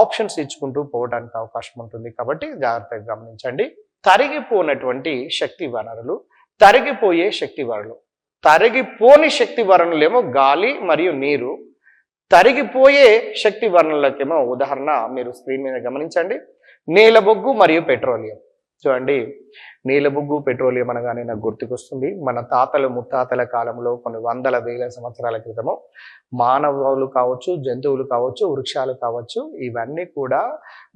ఆప్షన్స్ ఇచ్చుకుంటూ పోవడానికి అవకాశం ఉంటుంది. కాబట్టి జాగ్రత్తగా గమనించండి. తరిగిపోనటువంటి శక్తి వనరులు, తరిగిపోయే శక్తి వనరులు. తరిగిపోని శక్తి వనరులేమో గాలి మరియు నీరు, తరిగిపోయే శక్తి వనరులకేమో ఉదాహరణ మీరు స్క్రీన్ మీద గమనించండి, నీలబొగ్గు మరియు పెట్రోలియం. చూడండి, నీలబొగ్గు పెట్రోలియం అనగానే నాకు గుర్తుకొస్తుంది మన తాతలు ముత్తాతల కాలంలో కొన్ని వందల వేల సంవత్సరాల క్రితము మానవులు కావచ్చు, జంతువులు కావచ్చు, వృక్షాలు కావచ్చు, ఇవన్నీ కూడా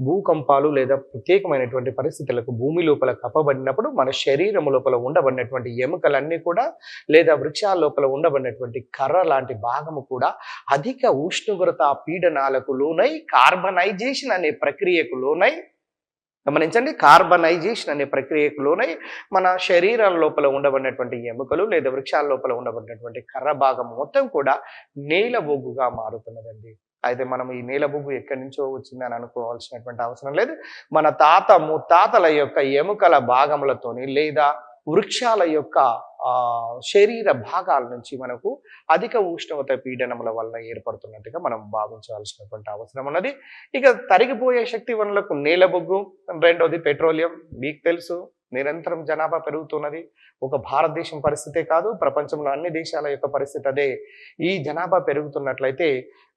భూకంపాలు లేదా ప్రత్యేకమైనటువంటి పరిస్థితులకు భూమి లోపల కప్పబడినప్పుడు మన శరీరం లోపల ఉండబడినటువంటి ఎముకలన్నీ కూడా లేదా వృక్షాల లోపల ఉండబడినటువంటి కర్ర లాంటి భాగము కూడా అధిక ఉష్ణోగ్రత పీడనాలకు లోనై కార్బనైజేషన్ అనే ప్రక్రియకు లోనై, గమనించండి, కార్బనైజేషన్ అనే ప్రక్రియకు లోనై మన శరీరం లోపల ఉండబడినటువంటి ఎముకలు లేదా వృక్షాల లోపల ఉండబడినటువంటి కర్ర భాగం మొత్తం కూడా నీలబొగ్గుగా మారుతున్నదండి. అయితే మనం ఈ నీలబొగ్గు ఎక్కడి నుంచో వచ్చిందని అనుకోవాల్సినటువంటి అవసరం లేదు. మన తాత ముత్తాతల యొక్క ఎముకల భాగములతోని లేదా వృక్షాల యొక్క శరీర భాగాల నుంచి మనకు అధిక ఉష్ణోగ్రత పీడనముల వలన ఏర్పడుతున్నట్టుగా మనం భావించవలసినటువంటి అవసరం ఉన్నది. ఇక తరిగిపోయే శక్తి వనరులకు నీలబొగ్గు, రెండవది పెట్రోలియం. మీకు తెలుసు నిరంతరం జనాభా పెరుగుతున్నది. ఒక భారతదేశం పరిస్థితే కాదు, ప్రపంచంలో అన్ని దేశాల యొక్క పరిస్థితి అదే. ఈ జనాభా పెరుగుతున్నట్లయితే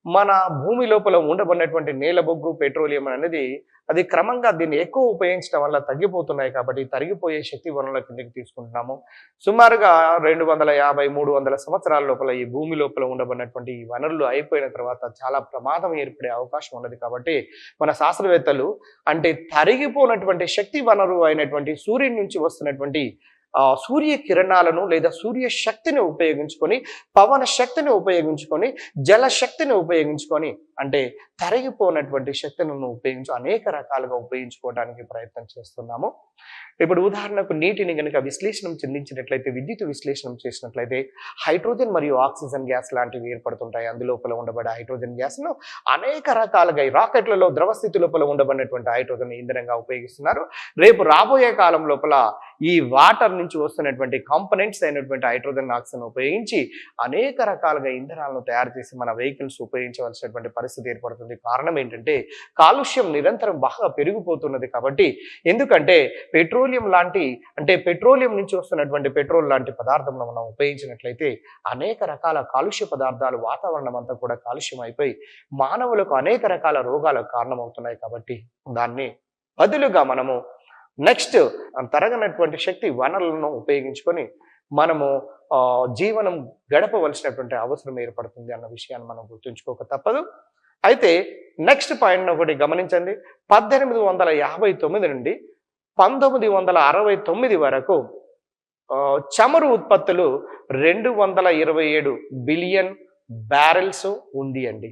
మన భూమి లోపల ఉండబడినటువంటి నీలబొగ్గు, పెట్రోలియం అనేది అది క్రమంగా దీన్ని ఎక్కువ ఉపయోగించడం వల్ల తగ్గిపోతున్నాయి. కాబట్టి తరిగిపోయే శక్తి వనరుల కిందకి తీసుకుంటున్నాము. సుమారుగా 250-300 సంవత్సరాల లోపల ఈ భూమి లోపల ఉండబడినటువంటి ఈ వనరులు అయిపోయిన తర్వాత చాలా ప్రమాదం ఏర్పడే అవకాశం ఉన్నది. కాబట్టి మన శాస్త్రవేత్తలు అంటే తరిగిపోయినటువంటి శక్తి వనరు అయినటువంటి సూర్యుడి నుంచి వస్తున్నటువంటి సూర్య కిరణాలను లేదా సూర్య శక్తిని ఉపయోగించుకొని, పవన శక్తిని ఉపయోగించుకొని, జల శక్తిని ఉపయోగించుకొని, అంటే తరిగిపోయినటువంటి శక్తులను ఉపయోగించి అనేక రకాలుగా ఉపయోగించుకోవడానికి ప్రయత్నం చేస్తున్నాము. ఇప్పుడు ఉదాహరణకు నీటిని కనుక విశ్లేషణం చెందించినట్లయితే, విద్యుత్ విశ్లేషణం చేసినట్లయితే హైడ్రోజన్ మరియు ఆక్సిజన్ గ్యాస్ లాంటివి ఏర్పడుతుంటాయి. అందులోపల ఉండబడే హైడ్రోజన్ గ్యాస్ను అనేక రకాలుగా రాకెట్లలో ద్రవ స్థితి లోపల ఉండబడినటువంటి హైడ్రోజన్ ఇంధనంగా ఉపయోగిస్తున్నారు. రేపు రాబోయే కాలం లోపల ఈ వాటర్ నుంచి వస్తున్నటువంటి కాంపోనెంట్స్ అయినటువంటి హైడ్రోజన్ ఆక్సిజన్ ఉపయోగించి అనేక రకాలుగా ఇంధనాలను తయారు చేసి మన వెహికల్స్ ఉపయోగించవలసినటువంటి పరిస్థితి ఏర్పడుతుంది. కారణం ఏంటంటే కాలుష్యం నిరంతరం బాగా పెరిగిపోతున్నది. కాబట్టి ఎందుకంటే పెట్రోలియం లాంటి అంటే పెట్రోలియం నుంచి వస్తున్నటువంటి పెట్రోల్ లాంటి పదార్థం మనం ఉపయోగించినట్లయితే అనేక రకాల కాలుష్య పదార్థాలు వాతావరణం అంతా కూడా కాలుష్యం అయిపోయి మానవులకు అనేక రకాల రోగాలకు కారణమవుతున్నాయి. కాబట్టి దాన్ని బదులుగా మనము నెక్స్ట్ తరగనటువంటి శక్తి వనరులను ఉపయోగించుకొని మనము జీవనం గడపవలసినటువంటి అవసరం ఏర్పడుతుంది అన్న విషయాన్ని మనం గుర్తుంచుకోక తప్పదు. అయితే నెక్స్ట్ పాయింట్ ఒకటి గమనించండి. 1859 నుండి 1969 వరకు చమురు ఉత్పత్తులు 227 బిలియన్ బ్యారెల్స్ ఉంది అండి.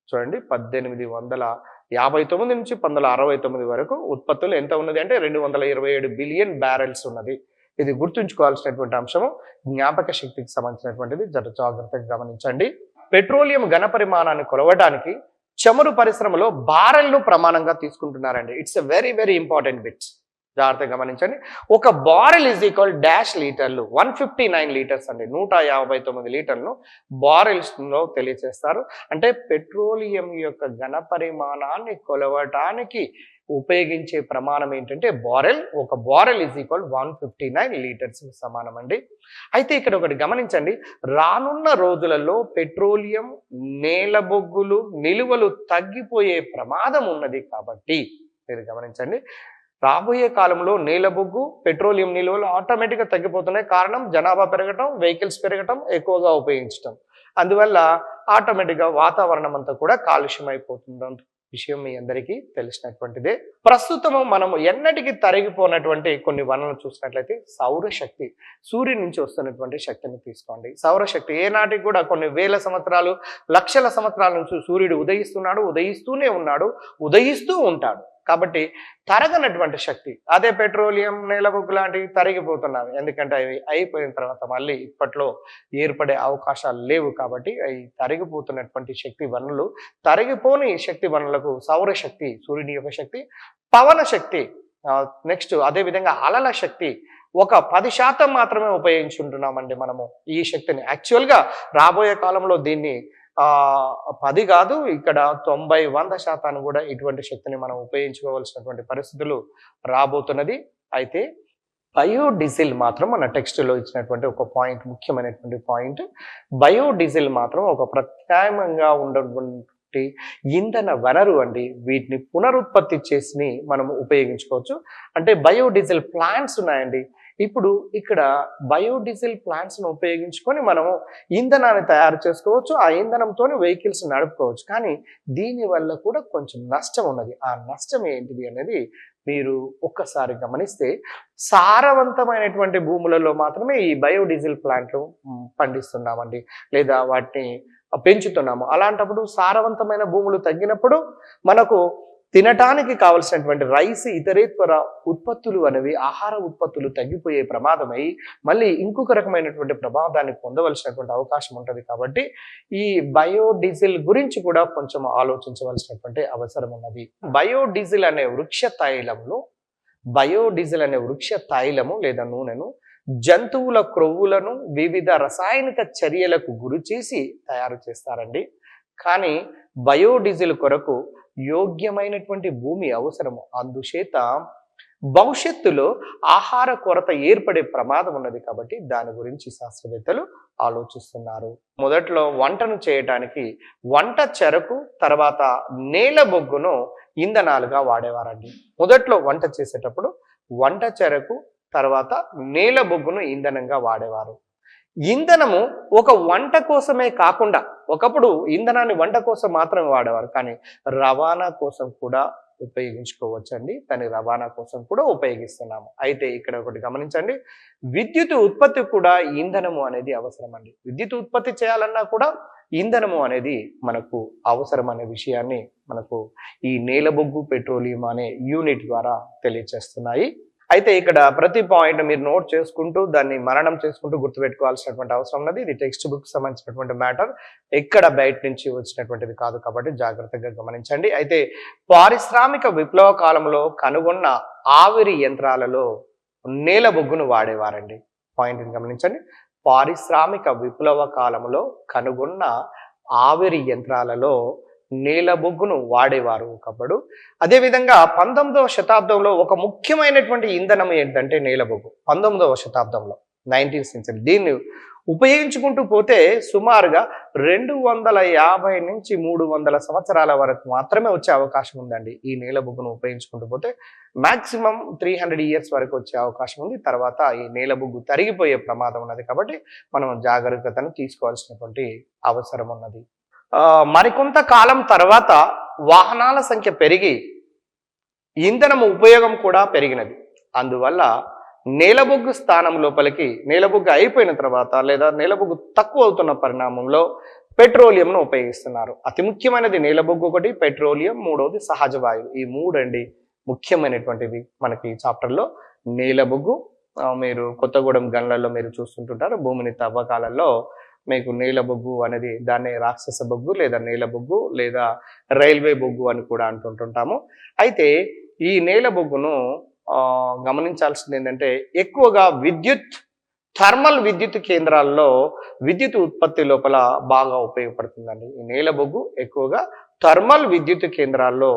చూడండి, 1859 నుంచి 1969 వరకు ఉత్పత్తులు ఎంత ఉన్నది అంటే 227 బిలియన్ బ్యారెల్స్ ఉన్నది. ఇది గుర్తుంచుకోవాల్సినటువంటి అంశము, జ్ఞాపక శక్తికి సంబంధించినటువంటిది. జాగ్రత్తగా గమనించండి. పెట్రోలియం ఘన పరిమాణాన్ని కొలవడానికి చమురు పరిశ్రమలో బారెల్ను ప్రమాణంగా తీసుకుంటున్నారండి. It's a very very important bits. జాగ్రత్తగా గమనించండి. ఒక బారెల్ ఈజ్ ఈక్వల్ డాష్ లీటర్లు, 159 లీటర్స్ అండి. 159 లీటర్లను బారెల్స్లో తెలియజేస్తారు. అంటే పెట్రోలియం యొక్క ఘన పరిమాణాన్ని కొలవటానికి ఉపయోగించే ప్రమాణం ఏంటంటే బారెల్. ఒక బారెల్ ఈజ్ ఈక్వల్ 159 లీటర్స్ సమానం అండి. అయితే ఇక్కడ ఒకటి గమనించండి, రానున్న రోజులలో పెట్రోలియం, నేలబొగ్గులు నిలువలు తగ్గిపోయే ప్రమాదం ఉన్నది. కాబట్టి మీరు గమనించండి, రాబోయే కాలంలో నీలబొగ్గు, పెట్రోలియం నిల్వలు ఆటోమేటిక్గా తగ్గిపోతున్నాయి. కారణం జనాభా పెరగటం, వెహికల్స్ పెరగటం, ఎక్కువగా ఉపయోగించటం. అందువల్ల ఆటోమేటిక్గా వాతావరణం అంతా కూడా కాలుష్యం అయిపోతుంది. విషయం మీ అందరికీ తెలిసినటువంటిదే. ప్రస్తుతం మనము ఎన్నటికీ తరిగిపోయినటువంటి కొన్ని వనరులను చూసినట్లయితే సౌరశక్తి, సూర్యుడి నుంచి వస్తున్నటువంటి శక్తిని తీసుకోండి. సౌరశక్తి ఏనాటికి కూడా కొన్ని వేల సంవత్సరాలు, లక్షల సంవత్సరాల నుంచి సూర్యుడు ఉదయిస్తున్నాడు, ఉదయిస్తూనే ఉన్నాడు, ఉదయిస్తూ ఉంటాడు. కాబట్టి తరగనటువంటి శక్తి. అదే పెట్రోలియం, నీలబొగ్గు లాంటివి తరిగిపోతున్నవి. ఎందుకంటే అవి అయిపోయిన తర్వాత మళ్ళీ ఇప్పట్లో ఏర్పడే అవకాశాలు లేవు. కాబట్టి అవి తరిగిపోతున్నటువంటి శక్తి వనరులు, తరిగిపోని శక్తి వనరులకు సౌరశక్తి, సూర్యుని యొక్క శక్తి, పవన శక్తి, నెక్స్ట్ అదేవిధంగా అలల శక్తి ఒక 10% మాత్రమే ఉపయోగించుకుంటున్నామండి మనము ఈ శక్తిని. యాక్చువల్గా రాబోయే కాలంలో దీన్ని 10 కాదు, ఇక్కడ 90-100% కూడా ఇటువంటి శక్తిని మనం ఉపయోగించుకోవాల్సినటువంటి పరిస్థితులు రాబోతున్నది. అయితే బయోడీజిల్ మాత్రం మన టెక్స్ట్లో ఇచ్చినటువంటి ఒక పాయింట్, ముఖ్యమైనటువంటి పాయింట్. బయోడీజిల్ మాత్రం ఒక ప్రత్యామ్నాయంగా ఉన్నటువంటి ఇంధన వనరు అండి. వీటిని పునరుత్పత్తి చేసి మనం ఉపయోగించుకోవచ్చు. అంటే బయోడీజిల్ ప్లాంట్స్ ఉన్నాయండి. ఇప్పుడు ఇక్కడ బయోడీజిల్ ప్లాంట్స్ను ఉపయోగించుకొని మనము ఇంధనాన్ని తయారు చేసుకోవచ్చు. ఆ ఇంధనంతో వెహికల్స్ నడుపుకోవచ్చు. కానీ దీనివల్ల కూడా కొంచెం నష్టం ఉన్నది. ఆ నష్టం ఏంటిది అనేది మీరు ఒక్కసారి గమనిస్తే, సారవంతమైనటువంటి భూములలో మాత్రమే ఈ బయోడీజిల్ ప్లాంట్లు పండిస్తున్నామండి, లేదా వాటిని పెంచుతున్నాము. అలాంటప్పుడు సారవంతమైన భూములు తగ్గినప్పుడు మనకు తినటానికి కావలసినటువంటి రైస్, ఇతరేతర ఉత్పత్తులు అనేవి, ఆహార ఉత్పత్తులు తగ్గిపోయే ప్రమాదమై మళ్ళీ ఇంకొక రకమైనటువంటి ప్రమాదాన్ని పొందవలసినటువంటి అవకాశం ఉంటుంది. కాబట్టి ఈ బయోడీజిల్ గురించి కూడా కొంచెం ఆలోచించవలసినటువంటి అవసరం ఉన్నది. బయోడీజిల్ అనే వృక్ష తైలము లేదా నూనెను జంతువుల క్రొవ్వులను వివిధ రసాయనిక చర్యలకు గురి చేసి తయారు చేస్తారండి. కానీ బయోడీజిల్ కొరకు యోగ్యమైనటువంటి భూమి అవసరము. అందుచేత భవిష్యత్తులో ఆహార కొరత ఏర్పడే ప్రమాదం ఉన్నది. కాబట్టి దాని గురించి శాస్త్రవేత్తలు ఆలోచిస్తున్నారు. మొదట్లో వంటను చేయటానికి వంట చెరకు, తర్వాత నేల బొగ్గును ఇంధనాలుగా వాడేవారండి. మొదట్లో వంట చేసేటప్పుడు వంట చెరకు, తర్వాత నేల బొగ్గును ఇంధనంగా వాడేవారు. ఇంధనము ఒక వంట కోసమే కాకుండా, ఒకప్పుడు ఇంధనాన్ని వంట కోసం మాత్రమే వాడేవారు, కానీ రవాణా కోసం కూడా ఉపయోగించుకోవచ్చండి. దాని రవాణా కోసం కూడా ఉపయోగిస్తున్నాము. అయితే ఇక్కడ ఒకటి గమనించండి, విద్యుత్ ఉత్పత్తి కూడా ఇంధనము అనేది అవసరం అండి. విద్యుత్ ఉత్పత్తి చేయాలన్నా కూడా ఇంధనము అనేది మనకు అవసరం అనే విషయాన్ని మనకు ఈ నేలబొగ్గు పెట్రోలియం అనే యూనిట్ ద్వారా తెలియజేస్తున్నాయి. అయితే ఇక్కడ ప్రతి పాయింట్ మీరు నోట్ చేసుకుంటూ దాన్ని మననం చేసుకుంటూ గుర్తుపెట్టుకోవాల్సినటువంటి అవసరం ఉన్నది. ఇది టెక్స్ట్ బుక్ సంబంధించినటువంటి మ్యాటర్, ఎక్కడ బయట నుంచి వచ్చినటువంటిది కాదు. కాబట్టి జాగ్రత్తగా గమనించండి. అయితే పారిశ్రామిక విప్లవ కాలంలో కనుగొన్న ఆవిరి యంత్రాలలో నేల బొగ్గును వాడేవారండి. పాయింట్ని గమనించండి. పారిశ్రామిక విప్లవ కాలంలో కనుగొన్న ఆవిరి యంత్రాలలో నేల బొగ్గును వాడేవారు ఒకప్పుడు. అదేవిధంగా 19వ శతాబ్దంలో ఒక ముఖ్యమైనటువంటి ఇంధనం ఏంటంటే నేల బొగ్గు. 19వ శతాబ్దంలో 19th సెంచరీ దీన్ని ఉపయోగించుకుంటూ పోతే సుమారుగా 250 నుంచి 300 సంవత్సరాల వరకు మాత్రమే వచ్చే అవకాశం ఉందండి. ఈ నేల బొగ్గును ఉపయోగించుకుంటూ పోతే మాక్సిమం 300 ఇయర్స్ వరకు వచ్చే అవకాశం ఉంది. తర్వాత ఈ నేల బొగ్గు తరిగిపోయే ప్రమాదం ఉన్నది. కాబట్టి మనం జాగ్రత్తను తీసుకోవాల్సినటువంటి అవసరం ఉన్నది. మరికొంత కాలం తర్వాత వాహనాల సంఖ్య పెరిగి ఇంధనం ఉపయోగం కూడా పెరిగినది. అందువల్ల నేలబొగ్గు స్థానం లోపలికి, నేలబొగ్గు అయిపోయిన తర్వాత లేదా నేలబొగ్గు తక్కువ అవుతున్న పరిణామంలో పెట్రోలియంను ఉపయోగిస్తున్నారు. అతి ముఖ్యమైనది నేలబొగ్గు ఒకటి, పెట్రోలియం, మూడవది సహజ వాయువు. ఈ మూడండి ముఖ్యమైనటువంటివి మనకి ఈ చాప్టర్లో. నేలబొగ్గు మీరు కొత్తగూడెం గన్లలో మీరు చూస్తుంటుంటారు. భూమిని తవ్వకాలలో మీకు నేల బొగ్గు అనేది దాన్ని రాక్షస బొగ్గు లేదా నేల బొగ్గు లేదా రైల్వే బొగ్గు అని కూడా అంటుంటాము. అయితే ఈ నేల బొగ్గును గమనించాల్సింది ఏంటంటే, ఎక్కువగా థర్మల్ విద్యుత్ కేంద్రాల్లో విద్యుత్ ఉత్పత్తి లోపల బాగా ఉపయోగపడుతుందండి. ఈ నేల బొగ్గు ఎక్కువగా థర్మల్ విద్యుత్ కేంద్రాల్లో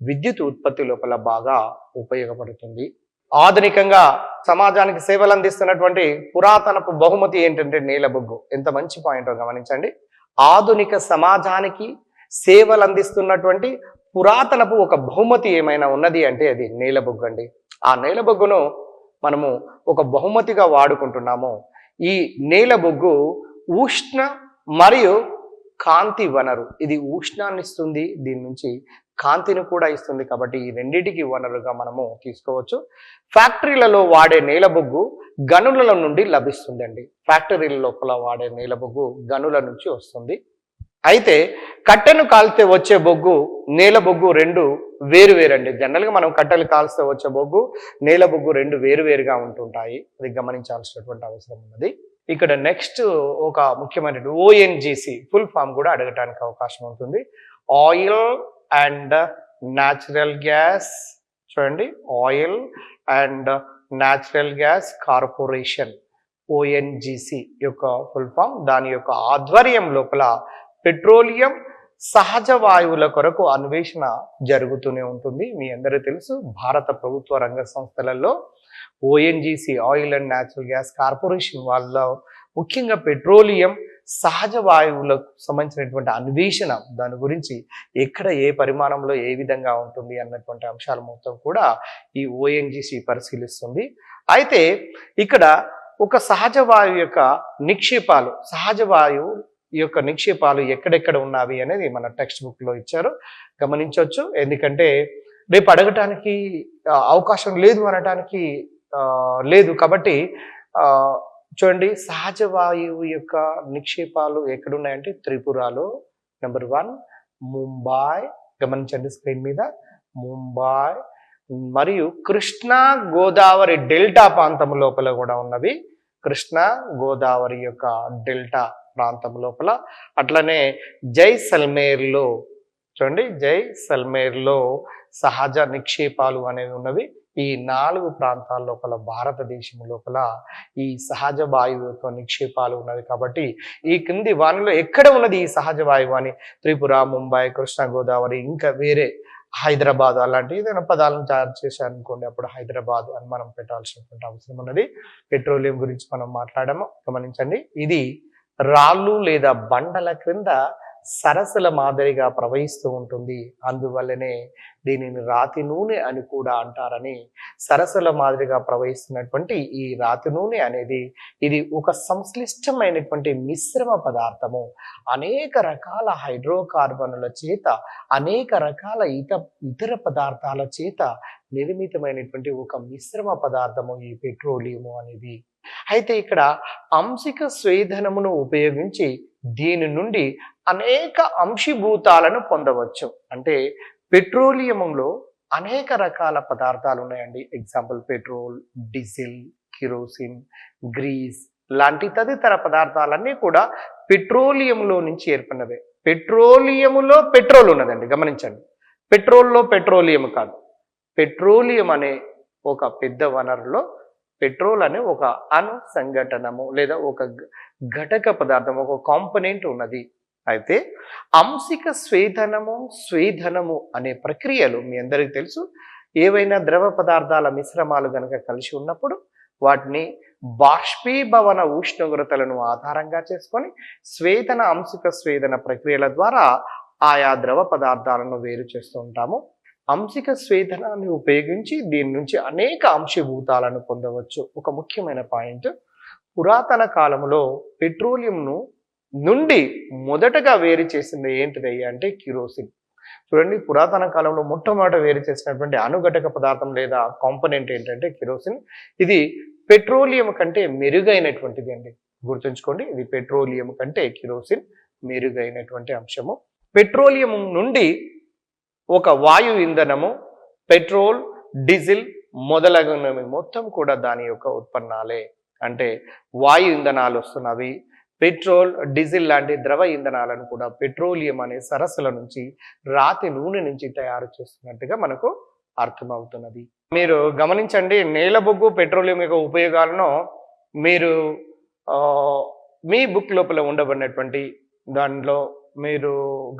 విద్యుత్ ఉత్పత్తి లోపల బాగా ఉపయోగపడుతుంది. ఆధునికంగా సమాజానికి సేవలు అందిస్తున్నటువంటి పురాతనపు బహుమతి ఏంటంటే నేల బొగ్గు. ఎంత మంచి పాయింట్ గమనించండి. ఆధునిక సమాజానికి సేవలు అందిస్తున్నటువంటి పురాతనపు ఒక బహుమతి ఏమైనా ఉన్నది అంటే అది నేల బొగ్గు అండి. ఆ నేల బొగ్గును మనము ఒక బహుమతిగా వాడుకుంటున్నాము. ఈ నేల బొగ్గు ఉష్ణ మరియు కాంతి వనరు. ఇది ఉష్ణాన్ని ఇస్తుంది, దీని నుంచి కాంతిని కూడా ఇస్తుంది. కాబట్టి ఈ రెండింటికి వనరుగా మనము తీసుకోవచ్చు. ఫ్యాక్టరీలలో వాడే నేల బొగ్గు గనుల నుండి లభిస్తుందండి. ఫ్యాక్టరీల లోపల వాడే నేల బొగ్గు గనుల నుంచి వస్తుంది. అయితే కట్టెను కాల్స్తే వచ్చే బొగ్గు, నేల బొగ్గు రెండు వేరువేరండి. జనరల్గా మనం కట్టెలు కాల్స్తే వచ్చే బొగ్గు, నేల బొగ్గు రెండు వేరువేరుగా ఉంటుంటాయి. అది గమనించాల్సినటువంటి అవసరం ఉన్నది. ఇక్కడ నెక్స్ట్ ఒక ముఖ్యమైన ONGC ఫుల్ ఫామ్ కూడా అడగటానికి అవకాశం ఉంటుంది. Oil and natural gas. చూడండి, oil and natural gas corporation ONGC యొక్క ఫుల్ ఫామ్. దాని యొక్క ఆధ్వర్యం లోపల పెట్రోలియం సహజ వాయువుల కొరకు అన్వేషణ జరుగుతూనే ఉంటుంది. మీ అందరికీ తెలుసు, భారత ప్రభుత్వ రంగ సంస్థలలో ONGC oil and natural gas corporation వాళ్ళ ముఖ్యంగా పెట్రోలియం సహజ వాయువులకు సంబంధించినటువంటి అన్వేషణ, దాని గురించి ఎక్కడ ఏ పరిమాణంలో ఏ విధంగా ఉంటుంది అన్నటువంటి అంశాలు మొత్తం కూడా ఈ ఓఎన్జిసి పరిశీలిస్తుంది. అయితే ఇక్కడ ఒక సహజ వాయువు యొక్క నిక్షేపాలు, సహజ వాయువు యొక్క నిక్షేపాలు ఎక్కడెక్కడ ఉన్నవి అనేది మన టెక్స్ట్ బుక్ లో ఇచ్చారు, గమనించవచ్చు. ఎందుకంటే రేపు అడగటానికి అవకాశం లేదు అనటానికి లేదు కాబట్టి చూడండి, సహజ వాయువు యొక్క నిక్షేపాలు ఎక్కడున్నాయంటే త్రిపురలో నెంబర్ 1, ముంబై, గమనించండి స్క్రీన్ మీద, ముంబై, మరియు కృష్ణా గోదావరి డెల్టా ప్రాంతం లోపల కూడా ఉన్నవి, కృష్ణా గోదావరి యొక్క డెల్టా ప్రాంతం లోపల. అట్లనే జైసల్మేర్లో చూడండి, జైసల్మేర్లో సహజ నిక్షేపాలు అనేవి ఉన్నవి. ఈ 4 ప్రాంతాల లోపల భారతదేశం లోపల ఈ సహజ వాయువు యొక్క నిక్షేపాలు ఉన్నవి. కాబట్టి ఈ కింది వానిలో ఎక్కడ ఉన్నది ఈ సహజ వాయువు అని త్రిపుర, ముంబై, కృష్ణా గోదావరి, ఇంకా వేరే హైదరాబాద్ అలాంటి ఏదైనా పదాలను తయారు చేశారనుకోండి, అప్పుడు హైదరాబాద్ అని మనం పెట్టాల్సినటువంటి అవసరం ఉన్నది. పెట్రోలియం గురించి మనం మాట్లాడాము, గమనించండి. ఇది రాళ్ళు లేదా బండల క్రింద సరస్సుల మాదిరిగా ప్రవహిస్తూ ఉంటుంది, అందువల్లనే దీనిని రాతి నూనె అని కూడా అంటారని. సరస్సుల మాదిరిగా ప్రవహిస్తున్నటువంటి ఈ రాతి నూనె అనేది ఇది ఒక సంక్లిష్టమైనటువంటి మిశ్రమ పదార్థము. అనేక రకాల హైడ్రోకార్బన్ల చేత, అనేక రకాల ఇతర పదార్థాల చేత నిర్మితమైనటువంటి ఒక మిశ్రమ పదార్థము ఈ పెట్రోలియము అనేది. అయితే ఇక్కడ అంశిక స్వేదనమును ఉపయోగించి దీని నుండి అనేక అంశీభూతాలను పొందవచ్చు. అంటే పెట్రోలియంలో అనేక రకాల పదార్థాలు ఉన్నాయండి. Example petrol, diesel, kerosene, grease లాంటి తదితర పదార్థాలన్నీ కూడా పెట్రోలియంలో నుంచి ఏర్పడినవే. పెట్రోలియములో పెట్రోల్ ఉన్నదండి, గమనించండి. పెట్రోల్లో పెట్రోలియం కాదు, పెట్రోలియం అనే ఒక పెద్ద వనరులో పెట్రోల్ అనే ఒక అణు సంఘటనము లేదా ఒక ఘటక పదార్థం, ఒక కాంపోనెంట్ ఉన్నది. అయితే అంశిక స్వేదనము అనే ప్రక్రియలు మీ అందరికీ తెలుసు. ఏవైనా ద్రవ పదార్థాల మిశ్రమాలు గనక కలిసి ఉన్నప్పుడు వాటిని బాష్పీభవన ఉష్ణోగ్రతలను ఆధారంగా చేసుకొని అంశిక స్వేదన ప్రక్రియల ద్వారా ఆయా ద్రవ పదార్థాలను వేరు చేస్తూ ఉంటాము. అంశిక స్వేదనాన్ని ఉపయోగించి దీని నుంచి అనేక అంశభూతాలను పొందవచ్చు. ఒక ముఖ్యమైన పాయింట్, పురాతన కాలంలో పెట్రోలియంను నుండి మొదటగా వేరు చేసింది ఏంటిదయ్యా అంటే కిరోసిన్. చూడండి, పురాతన కాలంలో మొట్టమొదట వేరు చేసినటువంటి అణుఘటక పదార్థం లేదా కాంపోనెంట్ ఏంటంటే కిరోసిన్. ఇది పెట్రోలియం కంటే మెరుగైనటువంటిది అండి, గుర్తుంచుకోండి. ఇది పెట్రోలియం కంటే కిరోసిన్ మెరుగైనటువంటి అంశము. పెట్రోలియం నుండి ఒక వాయు ఇంధనము, పెట్రోల్, డీజిల్ మొదలగునవి మొత్తం కూడా దాని యొక్క ఉత్పన్నాలే. అంటే వాయు ఇంధనాలు వస్తున్నవి, పెట్రోల్, డీజిల్ లాంటి ద్రవ ఇంధనాలను కూడా పెట్రోలియం అనే సరస్సుల నుంచి, రాతి నూనె నుంచి తయారు చేస్తున్నట్టుగా మనకు అర్థమవుతున్నది. మీరు గమనించండి, నేల బొగ్గు పెట్రోలియం యొక్క ఉపయోగాలను మీరు మీ బుక్ లోపల ఉండబడినటువంటి దానిలో మీరు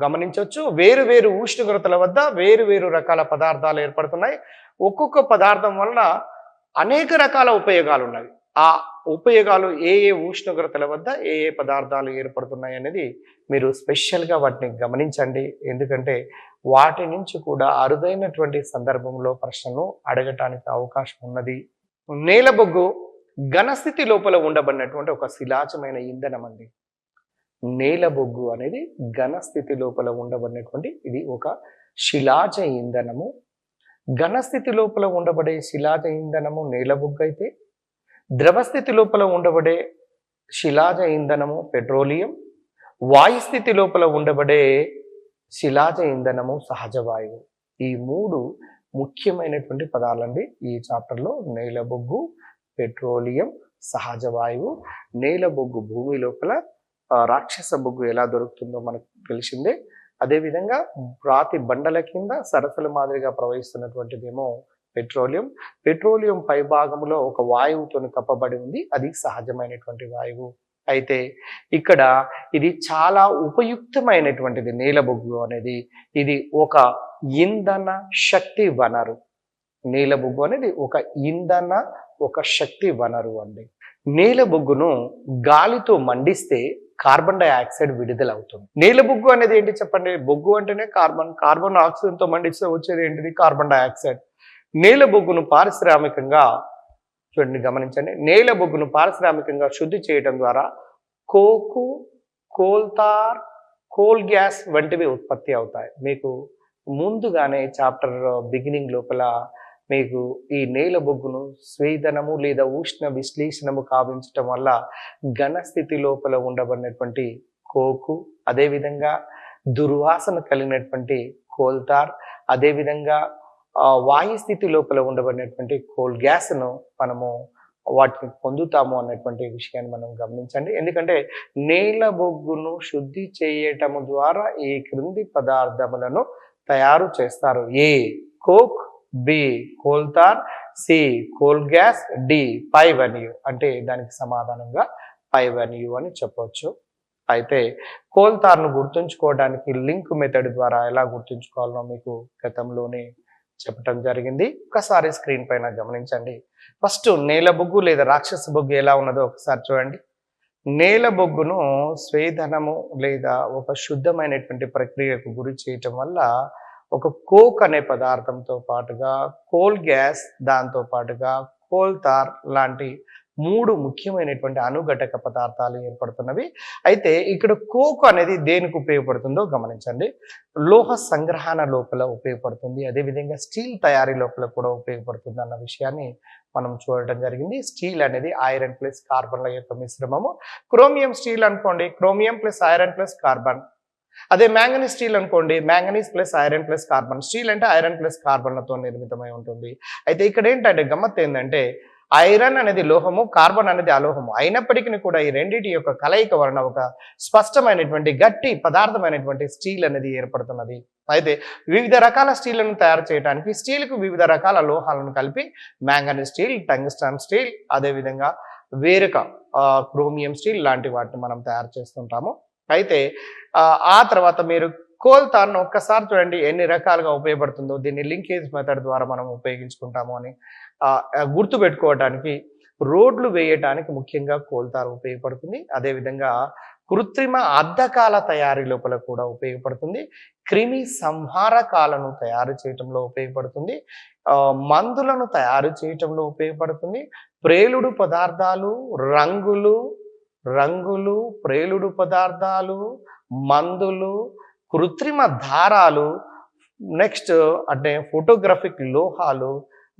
గమనించవచ్చు. వేరు వేరు ఉష్ణోగ్రతల వద్ద వేరు వేరు రకాల పదార్థాలు ఏర్పడుతున్నాయి. ఒక్కొక్క పదార్థం వలన అనేక రకాల ఉపయోగాలు ఉన్నవి. ఆ ఉపయోగాలు ఏ ఏ ఉష్ణోగ్రతల వద్ద ఏ ఏ పదార్థాలు ఏర్పడుతున్నాయి అనేది మీరు స్పెషల్గా వాటిని గమనించండి. ఎందుకంటే వాటి నుంచి కూడా అరుదైనటువంటి సందర్భంలో ప్రశ్నలు అడగటానికి అవకాశం ఉన్నది. నేల బొగ్గు ఘనస్థితి లోపల ఉండబడినటువంటి ఒక శిలాజమైన ఇంధనం అండి. నేల బొగ్గు అనేది ఘనస్థితి లోపల ఉండబడినటువంటి ఇది ఒక శిలాజ ఇంధనము. ఘనస్థితి లోపల ఉండబడే శిలాజ ఇంధనము నేల బొగ్గు అయితే, ద్రవస్థితి లోపల ఉండబడే శిలాజ ఇంధనము పెట్రోలియం, వాయుస్థితి లోపల ఉండబడే శిలాజ ఇంధనము సహజ వాయువు. ఈ 3 ముఖ్యమైనటువంటి పదాలండి ఈ చాప్టర్లో. నేల బొగ్గు, పెట్రోలియం, సహజ వాయువు. నేల బొగ్గు భూమి లోపల, రాక్షస బొగ్గు ఎలా దొరుకుతుందో మనకు తెలిసిందే. అదేవిధంగా రాతి బండల కింద సరస్సుల మాదిరిగా ప్రవహిస్తున్నటువంటిదేమో పెట్రోలియం. పెట్రోలియం పై భాగంలో ఒక వాయువుతో కప్పబడి ఉంది. అది సహజమైనటువంటి వాయువు. అయితే ఇక్కడ ఇది చాలా ఉపయుక్తమైనటువంటిది నీలబొగ్గు అనేది. ఇది ఒక ఇంధన శక్తి వనరు. నీలబొగ్గు అనేది ఒక ఇంధన ఒక శక్తి వనరు అండి. నీలబొగ్గును గాలితో మండిస్తే కార్బన్ డైఆక్సైడ్ విడుదలవుతుంది. నీలబొగ్గు అనేది ఏంటి చెప్పండి? బొగ్గు అంటేనే కార్బన్ ఆక్సిజన్తో మండిస్తే వచ్చేది ఏంటిది? Carbon dioxide. నీలబొగ్గును పారిశ్రామికంగా చూడండి, గమనించండి. నీలబొగ్గును పారిశ్రామికంగా శుద్ధి చేయడం ద్వారా కోకు, కోల్తార్, కోల్ గ్యాస్ వంటివి ఉత్పత్తి అవుతాయి. మీకు ముందుగానే చాప్టర్ బిగినింగ్ లోపల మీకు ఈ నీలబొగ్గును స్వేదనము లేదా ఉష్ణ విశ్లేషణము కావించటం వల్ల ఘన స్థితి లోపల ఉండబడినటువంటి కోకు, అదేవిధంగా దుర్వాసన కలిగినటువంటి కోల్తార్, అదేవిధంగా వాయు స్థితి లోపల ఉండబడినటువంటి కోల్ గ్యాస్ను మనము వాటిని పొందుతాము అన్నటువంటి విషయాన్ని మనం గమనించండి. ఎందుకంటే నీలబొగ్గును శుద్ధి చేయటము ద్వారా ఈ క్రింది పదార్థములను తయారు చేస్తారు. A coke, B coal tar, C coal gas, D పైవన్యూ. అంటే దానికి సమాధానంగా పైవన్యూ అని చెప్పవచ్చు. అయితే కోల్తార్ను గుర్తుంచుకోవడానికి లింక్ మెథడ్ ద్వారా ఎలా గుర్తుంచుకోవాలో మీకు గతంలోనే చెప్పటం జరిగింది. ఒకసారి స్క్రీన్ పైన గమనించండి. ఫస్ట్ నీలబొగ్గు లేదా రాక్షస బొగ్గు ఎలా ఉన్నదో ఒకసారి చూడండి. నీలబొగ్గును స్వేదనము లేదా ఒక శుద్ధమైనటువంటి ప్రక్రియకు గురి చేయటం వల్ల ఒక కోక్ అనే పదార్థంతో పాటుగా కోల్ గ్యాస్, దాంతో పాటుగా కోల్తార్ లాంటి 3 ముఖ్యమైనటువంటి అనుఘటక పదార్థాలు ఏర్పడుతున్నవి. అయితే ఇక్కడ కోక్ అనేది దేనికి ఉపయోగపడుతుందో గమనించండి. లోహ సంగ్రహణ లోపల ఉపయోగపడుతుంది, అదేవిధంగా స్టీల్ తయారీ లోపల కూడా ఉపయోగపడుతుంది అన్న విషయాన్ని మనం చూడటం జరిగింది. స్టీల్ అనేది ఐరన్ ప్లస్ కార్బన్ల యొక్క మిశ్రమము. క్రోమియం స్టీల్ అనుకోండి, chromium plus iron plus carbon. అదే మ్యాంగనీస్ స్టీల్ అనుకోండి, manganese plus iron plus carbon. Steel అంటే ఐరన్ ప్లస్ కార్బన్లతో నిర్మితమై ఉంటుంది. అయితే ఇక్కడ ఏంటంటే గమ్మత్ ఏంటంటే ఐరన్ అనేది లోహము, కార్బన్ అనేది అలోహము. అయినప్పటికీ కూడా ఈ రెండింటి యొక్క కలయిక వలన ఒక స్పష్టమైనటువంటి గట్టి పదార్థమైనటువంటి స్టీల్ అనేది ఏర్పడుతున్నది. అయితే వివిధ రకాల స్టీళ్లను తయారు చేయడానికి స్టీల్కు వివిధ రకాల లోహాలను కలిపి మ్యాంగనీస్ స్టీల్, టంగ్స్టన్ స్టీల్, అదేవిధంగా వేరొక క్రోమియం స్టీల్ లాంటి వాటిని మనం తయారు చేస్తుంటాము. అయితే ఆ తర్వాత మీరు కోల్తార్ను ఒక్కసారి చూడండి ఎన్ని రకాలుగా ఉపయోగపడుతుందో. దీన్ని లింకేజ్ మెథడ్ ద్వారా మనం ఉపయోగించుకుంటాము అని గుర్తు పెట్టుకోవడానికి. రోడ్లు వేయటానికి ముఖ్యంగా కోల్తార్ ఉపయోగపడుతుంది. అదేవిధంగా కృత్రిమ అద్దకాల తయారీ లోపల కూడా ఉపయోగపడుతుంది. క్రిమి సంహారకాలను తయారు చేయటంలో ఉపయోగపడుతుంది. మందులను తయారు చేయటంలో ఉపయోగపడుతుంది. ప్రేలుడు పదార్థాలు, రంగులు, ప్రేలుడు పదార్థాలు, మందులు, కృత్రిమ దారాలు, నెక్స్ట్ అంటే ఫోటోగ్రఫిక్ లోహాలు,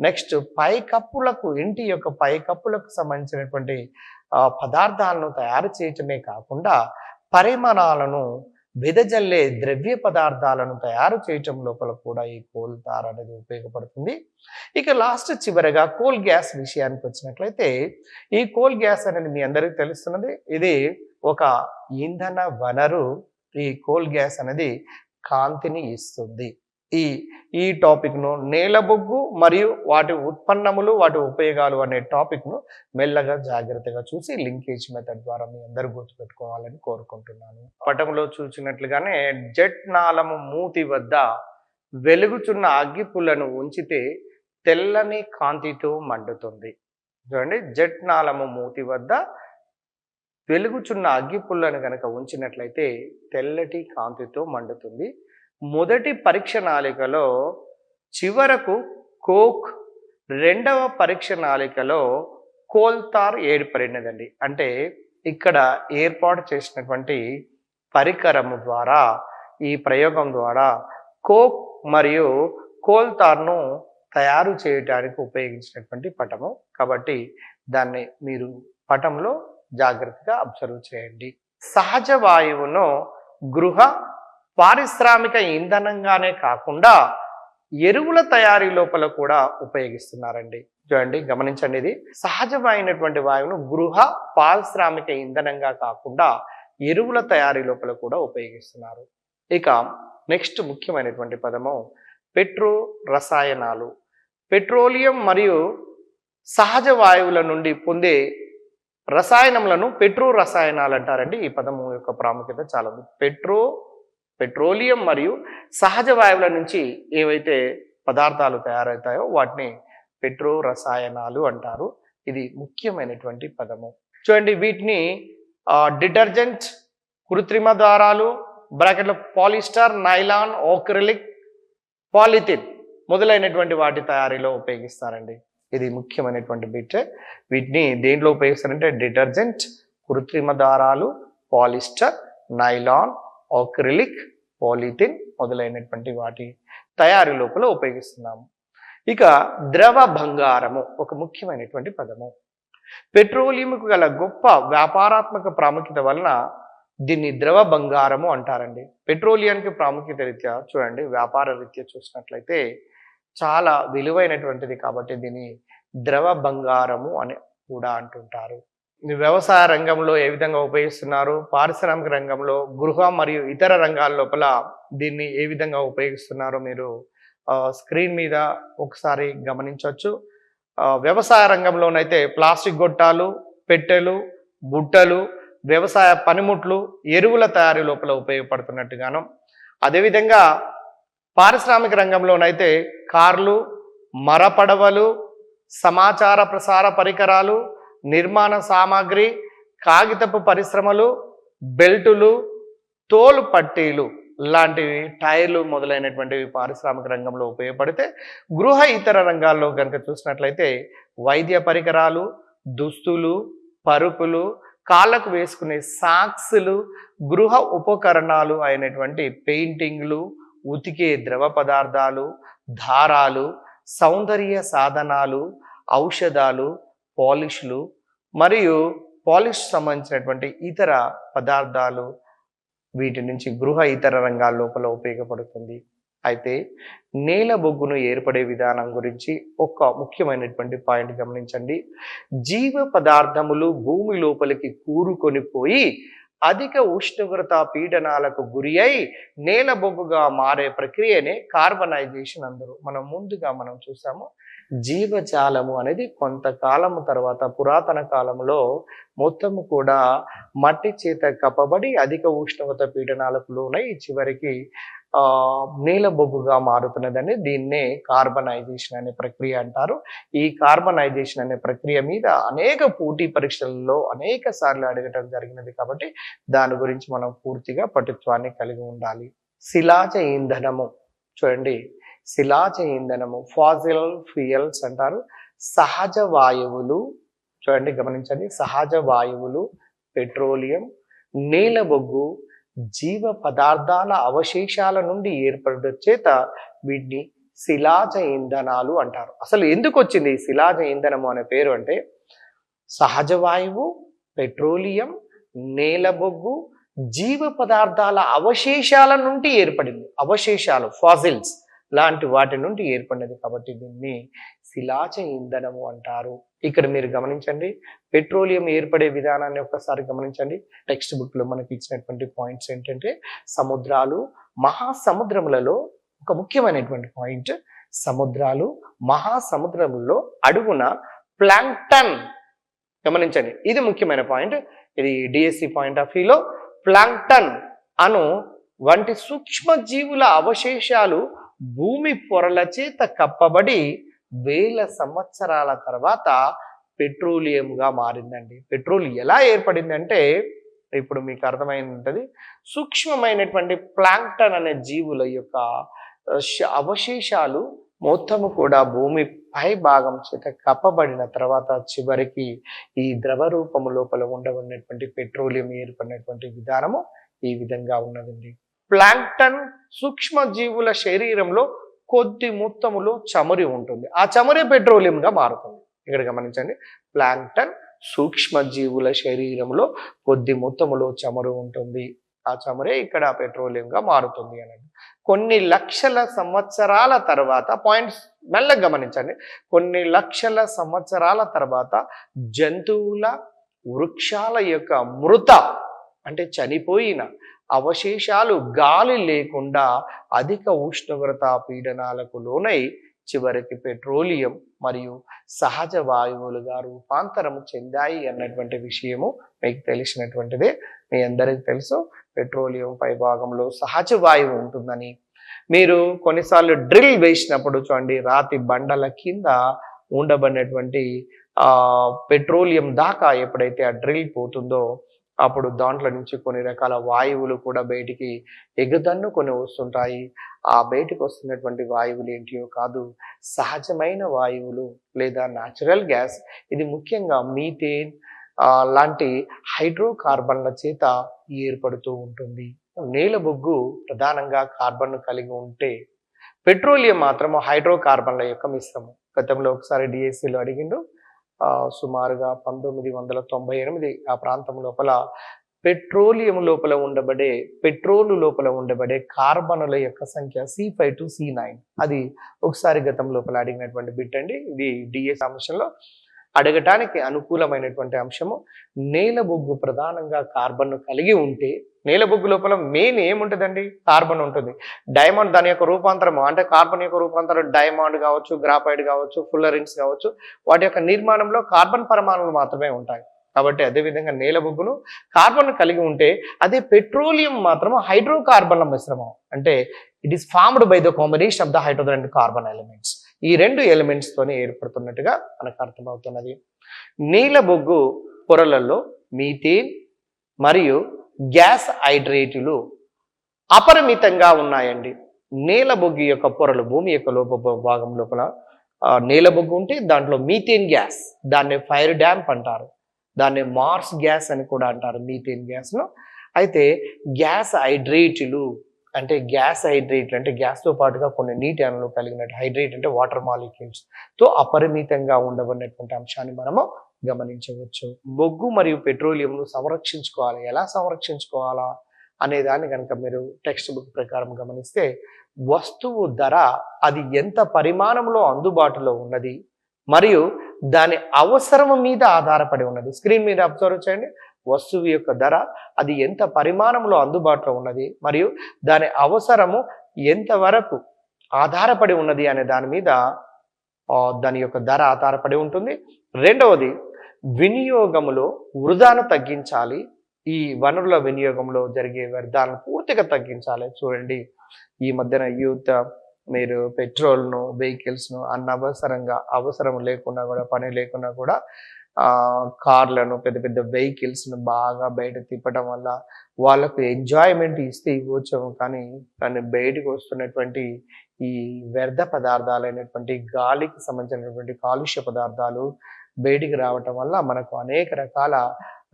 నెక్స్ట్ పైకప్పులకు, ఇంటి యొక్క పైకప్పులకు సంబంధించినటువంటి పదార్థాలను తయారు చేయటమే కాకుండా పరిమాణాలను వెదజల్లే ద్రవ్య పదార్థాలను తయారు చేయటం లోపల కూడా ఈ కోల్తార్ అనేది ఉపయోగపడుతుంది. ఇక లాస్ట్ చివరగా కోల్ గ్యాస్ విషయానికి వచ్చినట్లయితే ఈ కోల్ గ్యాస్ అనేది మీ అందరికీ తెలుస్తున్నది. ఇది ఒక ఇంధన వనరు. ఈ కోల్ గ్యాస్ అనేది కాంతిని ఇస్తుంది. ఈ టాపిక్ను నీలబొగ్గు మరియు వాటి ఉత్పన్నములు, వాటి ఉపయోగాలు అనే టాపిక్ను మెల్లగా జాగ్రత్తగా చూసి లింకేజ్ మెథడ్ ద్వారా మీ అందరూ గుర్తుపెట్టుకోవాలని కోరుకుంటున్నాను. పటంలో చూసినట్లుగానే జెట్ నాళము మూతి వద్ద వెలుగుచున్న అగ్గిపుల్లను ఉంచితే తెల్లని కాంతితో మండుతుంది. చూడండి, జెట్ నాళము మూతి వద్ద వెలుగుచున్న అగ్గిపుల్లను కనుక ఉంచినట్లయితే తెల్లటి కాంతితో మండుతుంది. మొదటి పరీక్ష నాళికలో చివరకు కోక్, రెండవ పరీక్ష నాళికలో కోల్తార్ ఏర్పడినదండి. అంటే ఇక్కడ ఏర్పాటు చేసినటువంటి పరికరము ద్వారా, ఈ ప్రయోగం ద్వారా కోక్ మరియు కోల్తార్ను తయారు చేయడానికి ఉపయోగించినటువంటి పటము. కాబట్టి దాన్ని మీరు పటంలో జాగ్రత్తగా అబ్జర్వ్ చేయండి. సహజ వాయువును గృహ, పారిశ్రామిక ఇంధనంగానే కాకుండా ఎరువుల తయారీ లోపల కూడా ఉపయోగిస్తున్నారండి. చూడండి, గమనించండి, ఇది సహజమైనటువంటి వాయువును గృహ, పారిశ్రామిక ఇంధనంగా కాకుండా ఎరువుల తయారీ లోపల కూడా ఉపయోగిస్తున్నారు. ఇక నెక్స్ట్ ముఖ్యమైనటువంటి పదము పెట్రో రసాయనాలు. పెట్రోలియం మరియు సహజ వాయువుల నుండి పొందే రసాయనములను పెట్రో రసాయనాలు అంటారండి. ఈ పదము యొక్క ప్రాముఖ్యత చాలా ఉంది. పెట్రోలియం మరియు సహజ వాయువుల నుంచి ఏవైతే పదార్థాలు తయారవుతాయో వాటిని పెట్రో రసాయనాలు అంటారు. ఇది ముఖ్యమైనటువంటి పదము. చూడండి, వీటిని డిటర్జెంట్, కృత్రిమ దారాలు, బ్రాకెట్లో పాలిస్టర్, నైలాన్, ఆక్రిలిక్, పాలిథిన్ మొదలైనటువంటి వాటి తయారీలో ఉపయోగిస్తారండి. ఇది ముఖ్యమైనటువంటి బిట్. వీటిని దేంట్లో ఉపయోగిస్తారంటే డిటర్జెంట్, కృత్రిమ దారాలు, పాలిస్టర్, నైలాన్, ఆక్రిలిక్, పాలిథిన్ మొదలైనటువంటి వాటి తయారీ లోపల ఉపయోగిస్తున్నాము. ఇక ద్రవ బంగారము ఒక ముఖ్యమైనటువంటి పదము. పెట్రోలియంకు గల గొప్ప వ్యాపారాత్మక ప్రాముఖ్యత వలన దీన్ని ద్రవ బంగారము అంటారండి. పెట్రోలియానికి ప్రాముఖ్యత రీత్యా చూడండి, వ్యాపార రీత్యా చూసినట్లయితే చాలా విలువైనటువంటిది కాబట్టి దీన్ని ద్రవ బంగారము అని కూడా అంటుంటారు. వ్యవసాయ రంగంలో ఏ విధంగా ఉపయోగిస్తున్నారు, పారిశ్రామిక రంగంలో, గృహ మరియు ఇతర రంగాల లోపల దీన్ని ఏ విధంగా ఉపయోగిస్తున్నారో మీరు స్క్రీన్ మీద ఒకసారి గమనించవచ్చు. వ్యవసాయ రంగంలోనైతే ప్లాస్టిక్ గొట్టాలు, పెట్టెలు, బుట్టలు, వ్యవసాయ పనిముట్లు, ఎరువుల తయారీ లోపల ఉపయోగపడుతున్నట్టుగాను, అదేవిధంగా పారిశ్రామిక రంగంలోనైతే కార్లు, మరపడవలు, సమాచార ప్రసార పరికరాలు, నిర్మాణ సామాగ్రి, కాగితపు పరిశ్రమలు, బెల్టులు, తోలు పట్టీలు లాంటివి, టైర్లు మొదలైనటువంటివి పారిశ్రామిక రంగంలో ఉపయోగపడితే, గృహ ఇతర రంగాల్లో కనుక చూసినట్లయితే వైద్య పరికరాలు, దుస్తులు, పరుపులు, కాళ్ళకు వేసుకునే సాక్స్లు, గృహ ఉపకరణాలు అయినటువంటి పెయింటింగ్లు, ఉతికే ద్రవ పదార్థాలు, దారాలు, సౌందర్య సాధనాలు, ఔషధాలు, పాలిష్లు మరియు పాలిష్ సంబంధించినటువంటి ఇతర పదార్థాలు వీటి నుంచి గృహ ఇతర రంగాల లోపల ఉపయోగపడుతుంది. అయితే నేల బొగ్గును ఏర్పడే విధానం గురించి ఒక ముఖ్యమైనటువంటి పాయింట్ గమనించండి. జీవ పదార్థములు భూమి లోపలికి కూరుకొని పోయి అధిక ఉష్ణోగ్రత పీడనాలకు గురి అయి నేల బొగ్గుగా మారే ప్రక్రియనే కార్బనైజేషన్ అందరూ. మనం చూసాము, జీవజాలము అనేది కొంతకాలము తర్వాత పురాతన కాలంలో మొత్తము కూడా మట్టి చేత కప్పబడి అధిక ఉష్ణోగ్రత పీడనాలకు లోనై చివరికి నీల బొగ్గుగా మారుతున్నదని దీన్నే కార్బనైజేషన్ అనే ప్రక్రియ అంటారు. ఈ కార్బనైజేషన్ అనే ప్రక్రియ మీద అనేక పోటీ పరీక్షలలో అనేక సార్లు అడగటం జరిగినది కాబట్టి దాని గురించి మనం పూర్తిగా పటుత్వాన్ని కలిగి ఉండాలి. శిలాజ ఇంధనము చూడండి, శిలాజ ఇంధనము ఫాసిల్ ఫ్యూయల్స్ అంటారు. సహజ వాయువులు చూడండి, గమనించండి, సహజ వాయువులు, పెట్రోలియం, నీల బొగ్గు, జీవ పదార్థాల అవశేషాల నుండి ఏర్పడడం చేత వీటిని శిలాజ ఇంధనాలు అంటారు. అసలు ఎందుకు వచ్చింది ఈ శిలాజ ఇంధనము అనే పేరు అంటే, సహజ వాయువు, పెట్రోలియం, నేల బొగ్గు, జీవ పదార్థాల అవశేషాల నుండి ఏర్పడింది. అవశేషాలు, ఫాసిల్స్ లాంటి వాటి నుండి ఏర్పడినది కాబట్టి దీన్ని శిలాజ ఇంధనము అంటారు. ఇక్కడ మీరు గమనించండి, పెట్రోలియం ఏర్పడే విధానాన్ని ఒక్కసారి గమనించండి. టెక్స్ట్ బుక్ లో మనకి ఇచ్చినటువంటి పాయింట్స్ ఏంటంటే, సముద్రాలు, మహాసముద్రములలో ఒక ముఖ్యమైనటువంటి పాయింట్, సముద్రాలు, మహాసముద్రములలో అడుగున ప్లాంక్టన్, గమనించండి, ఇది ముఖ్యమైన పాయింట్. ఇది డిఎస్సి పాయింట్ ఆఫ్ వ్యూలో ప్లాంక్టన్ అను వంటి సూక్ష్మ జీవుల అవశేషాలు భూమి పొరల చేత కప్పబడి వేల సంవత్సరాల తర్వాత పెట్రోలియంగా మారిందండి. పెట్రోల్ ఎలా ఏర్పడిందంటే, ఇప్పుడు మీకు అర్థమైంది ఉంటుంది, సూక్ష్మమైనటువంటి ప్లాంక్టన్ అనే జీవుల యొక్క అవశేషాలు మొత్తము కూడా భూమి పై భాగం చేత కప్పబడిన తర్వాత చివరికి ఈ ద్రవ రూపము లోపల ఉండబడినటువంటి పెట్రోలియం ఏర్పడినటువంటి విధానము ఈ విధంగా ఉన్నదండి. ప్లాంక్టన్ సూక్ష్మ జీవుల శరీరంలో కొద్ది మొత్తములో చమురు ఉంటుంది. ఆ చమురే పెట్రోలియంగా మారుతుంది. ఇక్కడ గమనించండి, ప్లాంక్టన్ సూక్ష్మ జీవుల శరీరంలో కొద్ది మొత్తములో చమురు ఉంటుంది. ఆ చమురే ఇక్కడ పెట్రోలియంగా మారుతుంది అనేది. కొన్ని లక్షల సంవత్సరాల తర్వాత, పాయింట్స్ మెల్లగా గమనించండి, కొన్ని లక్షల సంవత్సరాల తర్వాత జంతువుల, వృక్షాల యొక్క మృత అంటే చనిపోయిన అవశేషాలు గాలి లేకుండా అధిక ఉష్ణోగ్రత పీడనాలకు లోనై చివరికి పెట్రోలియం మరియు సహజ వాయువులుగా రూపాంతరం చెందాయి అన్నటువంటి విషయము మీకు తెలిసినటువంటిదే. మీ అందరికీ తెలుసు పెట్రోలియం పై భాగంలో సహజ వాయువు ఉంటుందని. మీరు కొన్నిసార్లు డ్రిల్ వేసినప్పుడు చూడండి, రాతి బండల కింద ఉండబడినటువంటి పెట్రోలియం దాకా ఎప్పుడైతే ఆ డ్రిల్ పోతుందో అప్పుడు దాంట్లో నుంచి కొన్ని రకాల వాయువులు కూడా బయటికి ఎగుదన్నుకొని వస్తుంటాయి. ఆ బయటికి వస్తున్నటువంటి వాయువులు ఏంటియో కాదు, సహజమైన వాయువులు లేదా న్యాచురల్ గ్యాస్. ఇది ముఖ్యంగా మీథేన్ లాంటి హైడ్రోకార్బన్ల చేత ఏర్పడుతూ ఉంటుంది. నేల బొగ్గు ప్రధానంగా కార్బన్ను కలిగి ఉంటే పెట్రోలియం మాత్రము హైడ్రోకార్బన్ల యొక్క మిశ్రమం. గతంలో ఒకసారి డిఎస్సిలో అడిగిండు, సుమారుగా 1998 ఆ ప్రాంతం లోపల పెట్రోలియం లోపల ఉండబడే పెట్రోలు లోపల ఉండబడే కార్బనుల యొక్క సంఖ్య C5 to C9. అది ఒకసారి గతం లోపల అడిగినటువంటి బిట్ అండి. ఇది డిఎస్ అంశంలో అడగటానికి అనుకూలమైనటువంటి అంశము. నేల బొగ్గు ప్రధానంగా కార్బన్ను కలిగి ఉంటే నేల బొగ్గు లోపల మెయిన్ ఏముంటుందండి? కార్బన్ ఉంటుంది. డైమండ్ దాని యొక్క రూపాంతరము అంటే కార్బన్ యొక్క రూపాంతరం డైమండ్ కావచ్చు, గ్రాఫైట్ కావచ్చు, ఫుల్లరిన్స్ కావచ్చు, వాటి యొక్క నిర్మాణంలో కార్బన్ పరమాణువులు మాత్రమే ఉంటాయి. కాబట్టి అదేవిధంగా నేల బొగ్గును కార్బన్ కలిగి ఉంటే అదే పెట్రోలియం మాత్రం హైడ్రోకార్బన్ల మిశ్రమం. అంటే it is formed by the combination of the hydrogen and carbon elements. ఈ రెండు ఎలిమెంట్స్ తోనే ఏర్పడుతున్నట్టుగా మనకు అర్థమవుతున్నది. నీల బొగ్గు పొరలలో మీథేన్ మరియు గ్యాస్ హైడ్రేటులు అపరిమితంగా ఉన్నాయండి. నేల బొగ్గు యొక్క పొరలు, భూమి యొక్క భాగం లోపల నేల బొగ్గు ఉంటే దాంట్లో మీథేన్ గ్యాస్, దాన్ని ఫైర్ డ్యాంప్ అంటారు, దాన్ని మార్స్ గ్యాస్ అని కూడా అంటారు మీథేన్ గ్యాస్ను. అయితే గ్యాస్ హైడ్రేటులు అంటే గ్యాస్తో పాటుగా కొన్ని నీటి అణువులు కలిగినట్టు, హైడ్రేట్ అంటే వాటర్ మాలిక్యూల్స్ తో అపరిమితంగా ఉండబడినటువంటి అంశాన్ని మనము గమనించవచ్చు. బొగ్గు మరియు పెట్రోలియంను సంరక్షించుకోవాలి. ఎలా సంరక్షించుకోవాలా అనే దాన్ని కనుక మీరు టెక్స్ట్ బుక్ ప్రకారం గమనిస్తే, వస్తువు ధర అది ఎంత పరిమాణంలో అందుబాటులో ఉన్నది మరియు దాని అవసరం మీద ఆధారపడి ఉన్నది. స్క్రీన్ మీద అబ్జర్వ్ చేయండి. వస్తువు యొక్క ధర అది ఎంత పరిమాణంలో అందుబాటులో ఉన్నది మరియు దాని అవసరము ఎంతవరకు ఆధారపడి ఉన్నది అనే దాని మీద దాని యొక్క ధర ఆధారపడి ఉంటుంది. రెండవది, వినియోగములో వృధాను తగ్గించాలి. ఈ వనరుల వినియోగంలో జరిగే వ్యర్థాలను పూర్తిగా తగ్గించాలి. చూడండి, ఈ మధ్యన యూత్ మీరు పెట్రోల్ను, వెహికల్స్ను అనవసరంగా అవసరం లేకుండా కూడా, పని లేకుండా కూడా కార్లను, పెద్ద పెద్ద వెహికల్స్ను బాగా బయట తిప్పడం వల్ల వాళ్ళకు ఎంజాయ్మెంట్ ఇస్తే ఇవ్వచ్చాము, కానీ దాన్ని బయటకు వస్తున్నటువంటి ఈ వ్యర్థ పదార్థాలైనటువంటి గాలికి సంబంధించినటువంటి కాలుష్య పదార్థాలు బయటికి రావటం వల్ల మనకు అనేక రకాల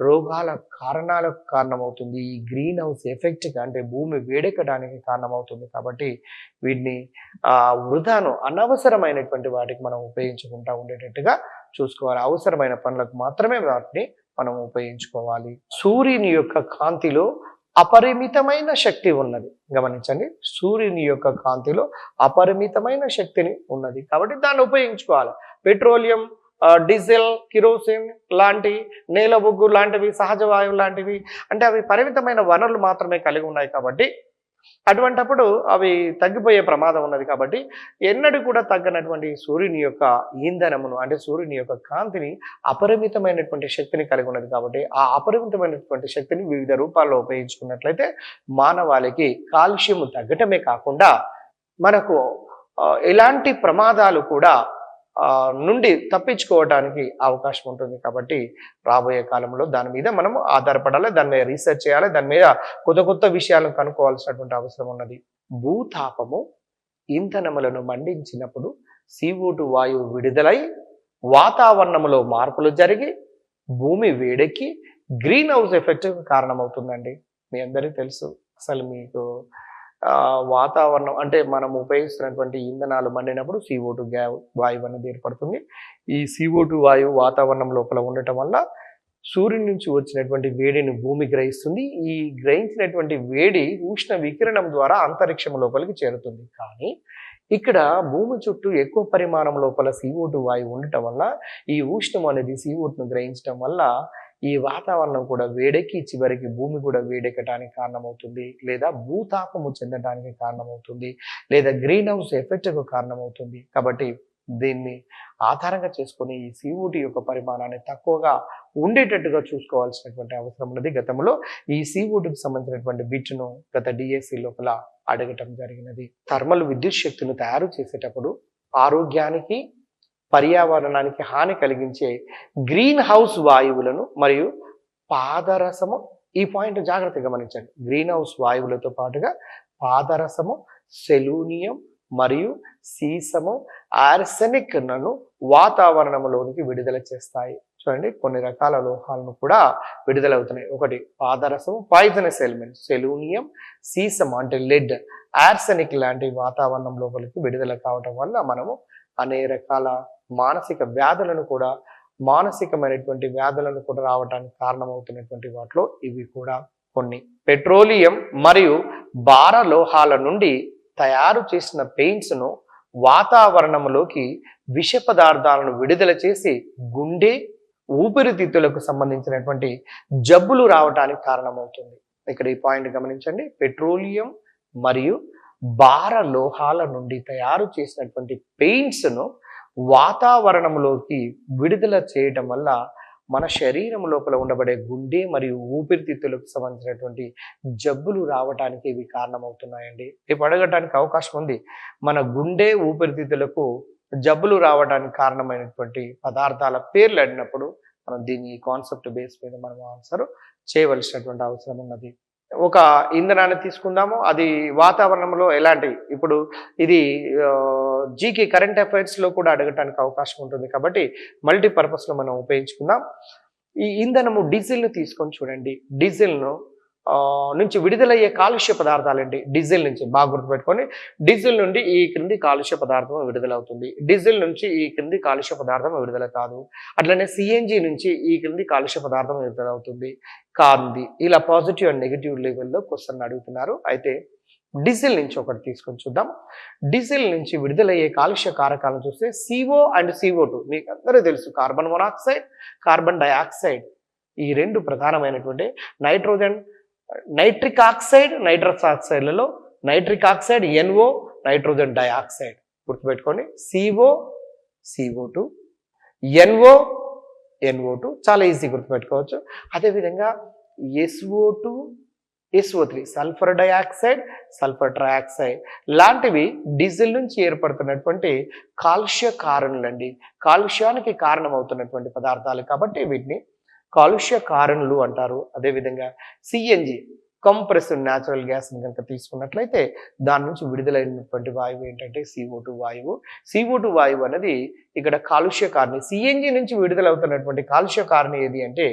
రోగాల కారణాలకు కారణమవుతుంది. ఈ గ్రీన్ హౌస్ ఎఫెక్ట్ అంటే భూమి వేడెక్కడానికి కారణమవుతుంది. కాబట్టి వీటిని వృధాను, అనవసరమైనటువంటి వాటికి మనం ఉపయోగించుకుంటూ ఉండేటట్టుగా చూసుకోవాలి. అవసరమైన పనులకు మాత్రమే వాటిని మనం ఉపయోగించుకోవాలి. సూర్యుని యొక్క కాంతిలో అపరిమితమైన శక్తి ఉన్నది. గమనించండి, సూర్యుని యొక్క కాంతిలో అపరిమితమైన శక్తిని ఉన్నది కాబట్టి దాన్ని ఉపయోగించుకోవాలి. పెట్రోలియం, డీజిల్, కిరోసిన్ లాంటి, నేల బొగ్గు లాంటివి, సహజ వాయువు లాంటివి అంటే అవి పరిమితమైన వనరులు మాత్రమే కలిగి ఉన్నాయి కాబట్టి అటువంటప్పుడు అవి తగ్గిపోయే ప్రమాదం ఉన్నది. కాబట్టి ఎన్నడూ కూడా తగ్గనటువంటి సూర్యుని యొక్క ఇంధనమును అంటే సూర్యుని యొక్క కాంతిని అపరిమితమైనటువంటి శక్తిని కలిగి ఉన్నది. కాబట్టి ఆ అపరిమితమైనటువంటి శక్తిని వివిధ రూపాల్లో ఉపయోగించుకున్నట్లయితే మానవాళికి కాలుష్యము తగ్గటమే కాకుండా మనకు ఎలాంటి ప్రమాదాలు కూడా నుండి తప్పించుకోవడానికి అవకాశం ఉంటుంది. కాబట్టి రాబోయే కాలంలో దాని మీద మనం ఆధారపడాలి, దాని మీద రీసెర్చ్ చేయాలి, దాని మీద కొత్త కొత్త విషయాలను కనుక్కోవాల్సినటువంటి అవసరం ఉన్నది. భూతాపము ఇంధనములను మండించినప్పుడు CO2 వాయువు విడుదలై వాతావరణంలో మార్పులు జరిగి భూమి వేడెక్కి గ్రీన్ హౌస్ ఎఫెక్ట్ కారణమవుతుందండి. మీ అందరికీ తెలుసు. అసలు మీకు వాతావరణం అంటే మనం ఉపయోగిస్తున్నటువంటి ఇంధనాలు మండినప్పుడు CO2 వాయువు అనేది ఏర్పడుతుంది. ఈ CO2 వాయువు వాతావరణం లోపల ఉండటం వల్ల సూర్యుని నుంచి వచ్చినటువంటి వేడిని భూమి గ్రహిస్తుంది. ఈ గ్రహించినటువంటి వేడి ఉష్ణ వికిరణం ద్వారా అంతరిక్షం లోపలికి చేరుతుంది. కానీ ఇక్కడ భూమి చుట్టూ ఎక్కువ పరిమాణం లోపల CO2 వాయువు ఉండటం వల్ల ఈ ఉష్ణం అనేది CO2ను గ్రహించడం వల్ల ఈ వాతావరణం కూడా వేడెక్కి చివరికి భూమి కూడా వేడెక్కడానికి కారణమవుతుంది, లేదా భూతాపము చెందడానికి కారణమవుతుంది, లేదా గ్రీన్ హౌస్ ఎఫెక్ట్కు కారణమవుతుంది. కాబట్టి దీన్ని ఆధారంగా చేసుకొని ఈ CO2 యొక్క పరిమాణాన్ని తక్కువగా ఉండేటట్టుగా చూసుకోవాల్సినటువంటి అవసరం ఉన్నది. గతంలో ఈ CO2కి సంబంధించినటువంటి బిట్ను గత డిఎస్సి లోపల అడగటం జరిగినది. థర్మల్ విద్యుత్ శక్తిని తయారు చేసేటప్పుడు ఆరోగ్యానికి పర్యావరణానికి హాని కలిగించే గ్రీన్ హౌస్ వాయువులను మరియు పాదరసము, ఈ పాయింట్ జాగ్రత్తగా గమనించండి, గ్రీన్ హౌస్ వాయువులతో పాటుగా పాదరసము, సెలూనియం మరియు సీసము, ఆర్సెనిక్ ను వాతావరణంలోనికి విడుదల చేస్తాయి. చూడండి, కొన్ని రకాల లోహాలను కూడా విడుదలవుతున్నాయి. ఒకటి పాదరసము, పాయిజనస్ ఎలిమెంట్, సెలూనియం, సీసం అంటే లెడ్, ఆర్సెనిక్ లాంటి వాతావరణం లోపలికి విడుదల కావటం వల్ల మనము అనేక రకాల మానసికమైనటువంటి వ్యాధులను కూడా రావడానికి కారణమవుతున్నటువంటి వాటిలో ఇవి కూడా కొన్ని. పెట్రోలియం మరియు భార లోహాల నుండి తయారు చేసిన పెయింట్స్ను వాతావరణంలోకి విష పదార్థాలను విడుదల చేసి గుండె, ఊపిరితిత్తులకు సంబంధించినటువంటి జబ్బులు రావడానికి కారణమవుతుంది. ఇక్కడ ఈ పాయింట్ గమనించండి, పెట్రోలియం మరియు భార లోహాల నుండి తయారు చేసినటువంటి పెయింట్స్ను వాతావరణంలోకి విడుదల చేయటం వల్ల మన శరీరం లోపల ఉండబడే గుండె మరియు ఊపిరితిత్తులకు సంబంధించినటువంటి జబ్బులు రావడానికి ఇవి కారణమవుతున్నాయండి. రేపు అడగటానికి అవకాశం ఉంది, మన గుండె ఊపిరితిత్తులకు జబ్బులు రావడానికి కారణమైనటువంటి పదార్థాల పేర్లు అడిగినప్పుడు మనం దీన్ని కాన్సెప్ట్ బేస్ మీద మనం ఆన్సర్ చేయవలసినటువంటి అవసరం ఉన్నది. ఒక ఇంధనాన్ని తీసుకుందాము, అది వాతావరణంలో ఎలాంటి, ఇప్పుడు ఇది జీకే కరెంట్ అఫైర్స్లో కూడా అడగటానికి అవకాశం ఉంటుంది కాబట్టి మల్టీపర్పస్లో మనం ఉపయోగించుకుందాం. ఈ ఇంధనము డీజిల్ను తీసుకొని చూడండి, డీజిల్ను నుంచి విడుదలయ్యే కాలుష్య పదార్థాలు ఏంటి? డీజిల్ నుంచి బాగా గుర్తుపెట్టుకొని, డీజిల్ నుండి ఈ క్రింది కాలుష్య పదార్థం విడుదలవుతుంది, డీజిల్ నుంచి ఈ క్రింది కాలుష్య పదార్థం విడుదల కాదు. అట్లనే సిఎన్జి నుంచి ఈ క్రింది కాలుష్య పదార్థం విడుదలవుతుంది కాంది. ఇలా పాజిటివ్ అండ్ నెగిటివ్ లెవెల్లో క్వశ్చన్ అడుగుతున్నారు. అయితే డీజిల్ నుంచి ఒకటి తీసుకొని చూద్దాం. డీజిల్ నుంచి విడుదలయ్యే కాలుష్య కారకాలను చూస్తే CO అండ్ CO2, మీకు అందరూ తెలుసు, కార్బన్ మొనాక్సైడ్, కార్బన్ డైఆక్సైడ్, ఈ రెండు ప్రధానమైనటువంటి నైట్రిక్ ఆక్సైడ్, నైట్రస్ ఆక్సైడ్లలో nitric oxide NO, nitrogen dioxide గుర్తుపెట్టుకోండి. CO, CO2, NO, NO2 చాలా ఈజీ గుర్తుపెట్టుకోవచ్చు. అదేవిధంగా SO2, SO3, sulphur dioxide, sulphur trioxide లాంటివి డీజిల్ నుంచి ఏర్పడుతున్నటువంటి కాలుష్య కారణులండి, కాలుష్యానికి కారణమవుతున్నటువంటి పదార్థాలు కాబట్టి వీటిని కాలుష్య కారణులు అంటారు. అదేవిధంగా సిఎన్జి, కంప్రెస్డ్ న్యాచురల్ గ్యాస్ కనుక తీసుకున్నట్లయితే దాని నుంచి విడుదలైనటువంటి వాయువు ఏంటంటే CO2 వాయువు. CO2 వాయువు అనేది ఇక్కడ కాలుష్య కారణి. సిఎన్జి నుంచి విడుదలవుతున్నటువంటి కాలుష్య కారణి ఏది అంటే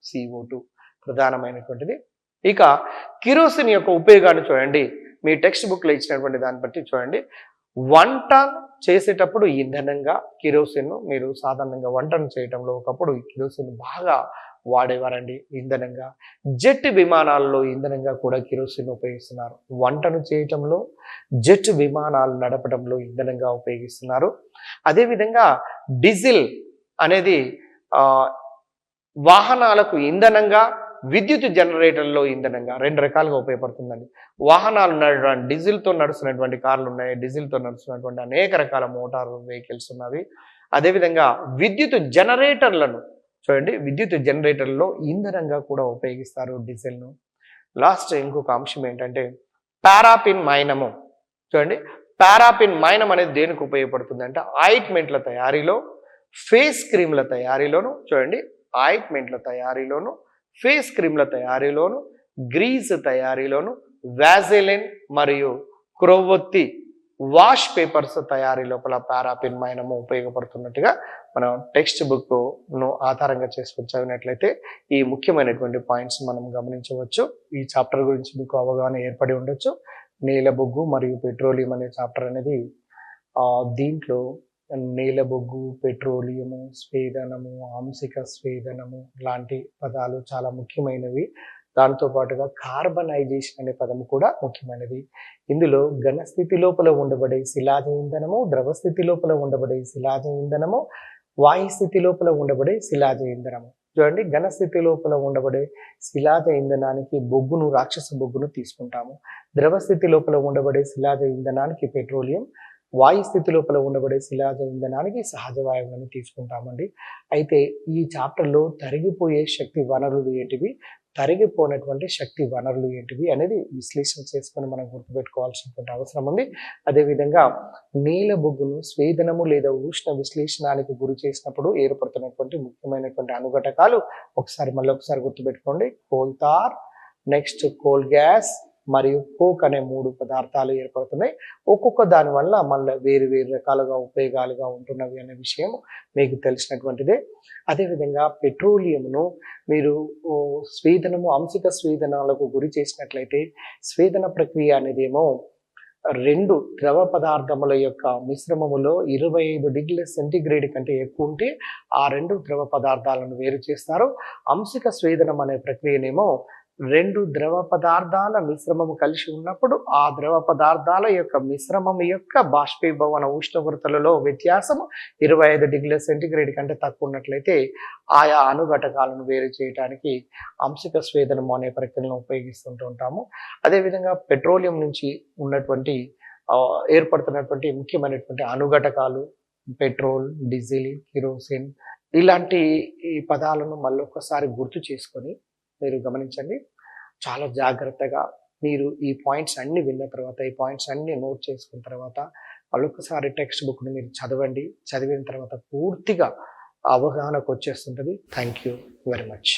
CO2 ప్రధానమైనటువంటిది. ఇక కిరోసిన్ యొక్క ఉపయోగాన్ని చూడండి, మీ టెక్స్ట్ బుక్లో ఇచ్చినటువంటి దాన్ని బట్టి చూడండి. వంట చేసేటప్పుడు ఇంధనంగా కిరోసిన్, మీరు సాధారణంగా వంటను చేయటంలో ఒకప్పుడు కిరోసిన్ బాగా వాడేవారండి ఇంధనంగా. జెట్ విమానాల్లో ఇంధనంగా కూడా కిరోసిన్ ఉపయోగిస్తున్నారు. వంటను చేయటంలో, జెట్ విమానాలు నడపడంలో ఇంధనంగా ఉపయోగిస్తున్నారు. అదేవిధంగా డీజిల్ అనేది వాహనాలకు ఇంధనంగా, విద్యుత్ జనరేటర్లో ఇంధనంగా రెండు రకాలుగా ఉపయోగపడుతుందండి. వాహనాలు నడవడానికి డీజిల్తో నడుస్తున్నటువంటి కార్లు ఉన్నాయి, డీజిల్తో నడుస్తున్నటువంటి అనేక రకాల మోటార్ వెహికల్స్ ఉన్నవి. అదేవిధంగా విద్యుత్ జనరేటర్లను చూడండి, విద్యుత్ జనరేటర్లో ఇంధనంగా కూడా ఉపయోగిస్తారు డీజిల్ను. లాస్ట్ ఇంకొక అంశం ఏంటంటే పారాఫిన్ మైనము. చూడండి, పారాఫిన్ మైనం అనేది దేనికి ఉపయోగపడుతుంది అంటే ఆయింట్మెంట్ల తయారీలో, ఫేస్ క్రీమ్ల తయారీలోను, చూడండి ఆయింట్మెంట్ల తయారీలోను, ఫేస్ క్రీమ్ల తయారీలోను, గ్రీజ్ తయారీలోను, వ్యాజిలిన్ మరియు క్రొవ్వొత్తి వాష్ పేపర్స్ తయారీ లోపల పారాఫిన్ మైనము ఉపయోగపడుతున్నట్టుగా మనం టెక్స్ట్ బుక్ను ఆధారంగా చేసుకొని చదివినట్లయితే ఈ ముఖ్యమైనటువంటి పాయింట్స్ మనం గమనించవచ్చు. ఈ చాప్టర్ గురించి మీకు అవగాహన ఏర్పడి ఉండొచ్చు. నీల బొగ్గు మరియు పెట్రోలియం అనే చాప్టర్ అనేది దీంట్లో నీల బొగ్గు, పెట్రోలియము, స్వేదనము, ఆంశిక స్వేదనము లాంటి పదాలు చాలా ముఖ్యమైనవి. దాంతో పాటుగా కార్బనైజేషన్ అనే పదము కూడా ముఖ్యమైనది. ఇందులో ఘన స్థితి లోపల ఉండబడే శిలాజ ఇంధనము, ద్రవ స్థితి లోపల ఉండబడే శిలాజ ఇంధనము, వాయు స్థితి లోపల ఉండబడే శిలాజ ఇంధనము చూడండి, ఘనస్థితి లోపల ఉండబడే శిలాజ ఇంధనానికి బొగ్గును, రాక్షస బొగ్గును తీసుకుంటాము. ద్రవ స్థితి లోపల ఉండబడే శిలాజ ఇంధనానికి పెట్రోలియం, వాయు స్థితి లోపల ఉండబడే శిలాజ ఇంధనానికి సహజ వాయువులను తీసుకుంటామండి. అయితే ఈ చాప్టర్లో తరిగిపోయే శక్తి వనరులు ఏంటివి, తరిగిపోయినటువంటి శక్తి వనరులు ఏంటివి అనేది విశ్లేషణ చేసుకొని మనం గుర్తుపెట్టుకోవాల్సినటువంటి అవసరం ఉంది. అదేవిధంగా నీల బొగ్గును స్వేదనము లేదా ఉష్ణ విశ్లేషణానికి గురి చేసినప్పుడు ఏర్పడుతున్నటువంటి ముఖ్యమైనటువంటి అనుఘటకాలు ఒకసారి గుర్తుపెట్టుకోండి. Coal tar, next coal gas మరియు కోక్ అనే 3 పదార్థాలు ఏర్పడుతున్నాయి. ఒక్కొక్క దాని వల్ల మళ్ళీ వేరు వేరు రకాలుగా ఉపయోగాలుగా ఉంటున్నవి అనే విషయం మీకు తెలిసినటువంటిదే. అదేవిధంగా పెట్రోలియంను మీరు స్వేదనము, అంశిక స్వేదనాలకు గురి చేసినట్లయితే స్వేదన ప్రక్రియ అనేది ఏమో 2 ద్రవ పదార్థముల యొక్క మిశ్రమములో 25 డిగ్రీల సెంటీగ్రేడ్ కంటే ఎక్కువ ఉంటే ఆ 2 ద్రవ పదార్థాలను వేరు చేస్తారు. అంశిక స్వేదనం అనే ప్రక్రియనేమో 2 ద్రవ పదార్థాల మిశ్రమము కలిసి ఉన్నప్పుడు ఆ ద్రవ పదార్థాల యొక్క మిశ్రమం యొక్క బాష్పీభవన ఉష్ణోగ్రతలలో వ్యత్యాసము 25 డిగ్రీల సెంటీగ్రేడ్ కంటే తక్కువ ఉన్నట్లయితే ఆయా అణుఘటకాలను వేరు చేయడానికి అంశిక స్వేదనము అనే ప్రక్రియను ఉపయోగిస్తుంటూ ఉంటాము. అదేవిధంగా పెట్రోలియం నుంచి ఉన్నటువంటి ఏర్పడుతున్నటువంటి ముఖ్యమైనటువంటి అణుఘటకాలు పెట్రోల్, డీజిల్, కిరోసిన్ ఇలాంటి ఈ పదాలను మళ్ళొకసారి గుర్తు చేసుకొని మీరు గమనించండి. చాలా జాగ్రత్తగా మీరు ఈ పాయింట్స్ అన్ని విన్న తర్వాత, ఈ పాయింట్స్ అన్ని నోట్ చేసుకున్న తర్వాత మళ్ళొకసారి టెక్స్ట్ బుక్ని మీరు చదవండి. చదివిన తర్వాత పూర్తిగా అవగాహనకు వచ్చేస్తుంటుంది. Thank you very much.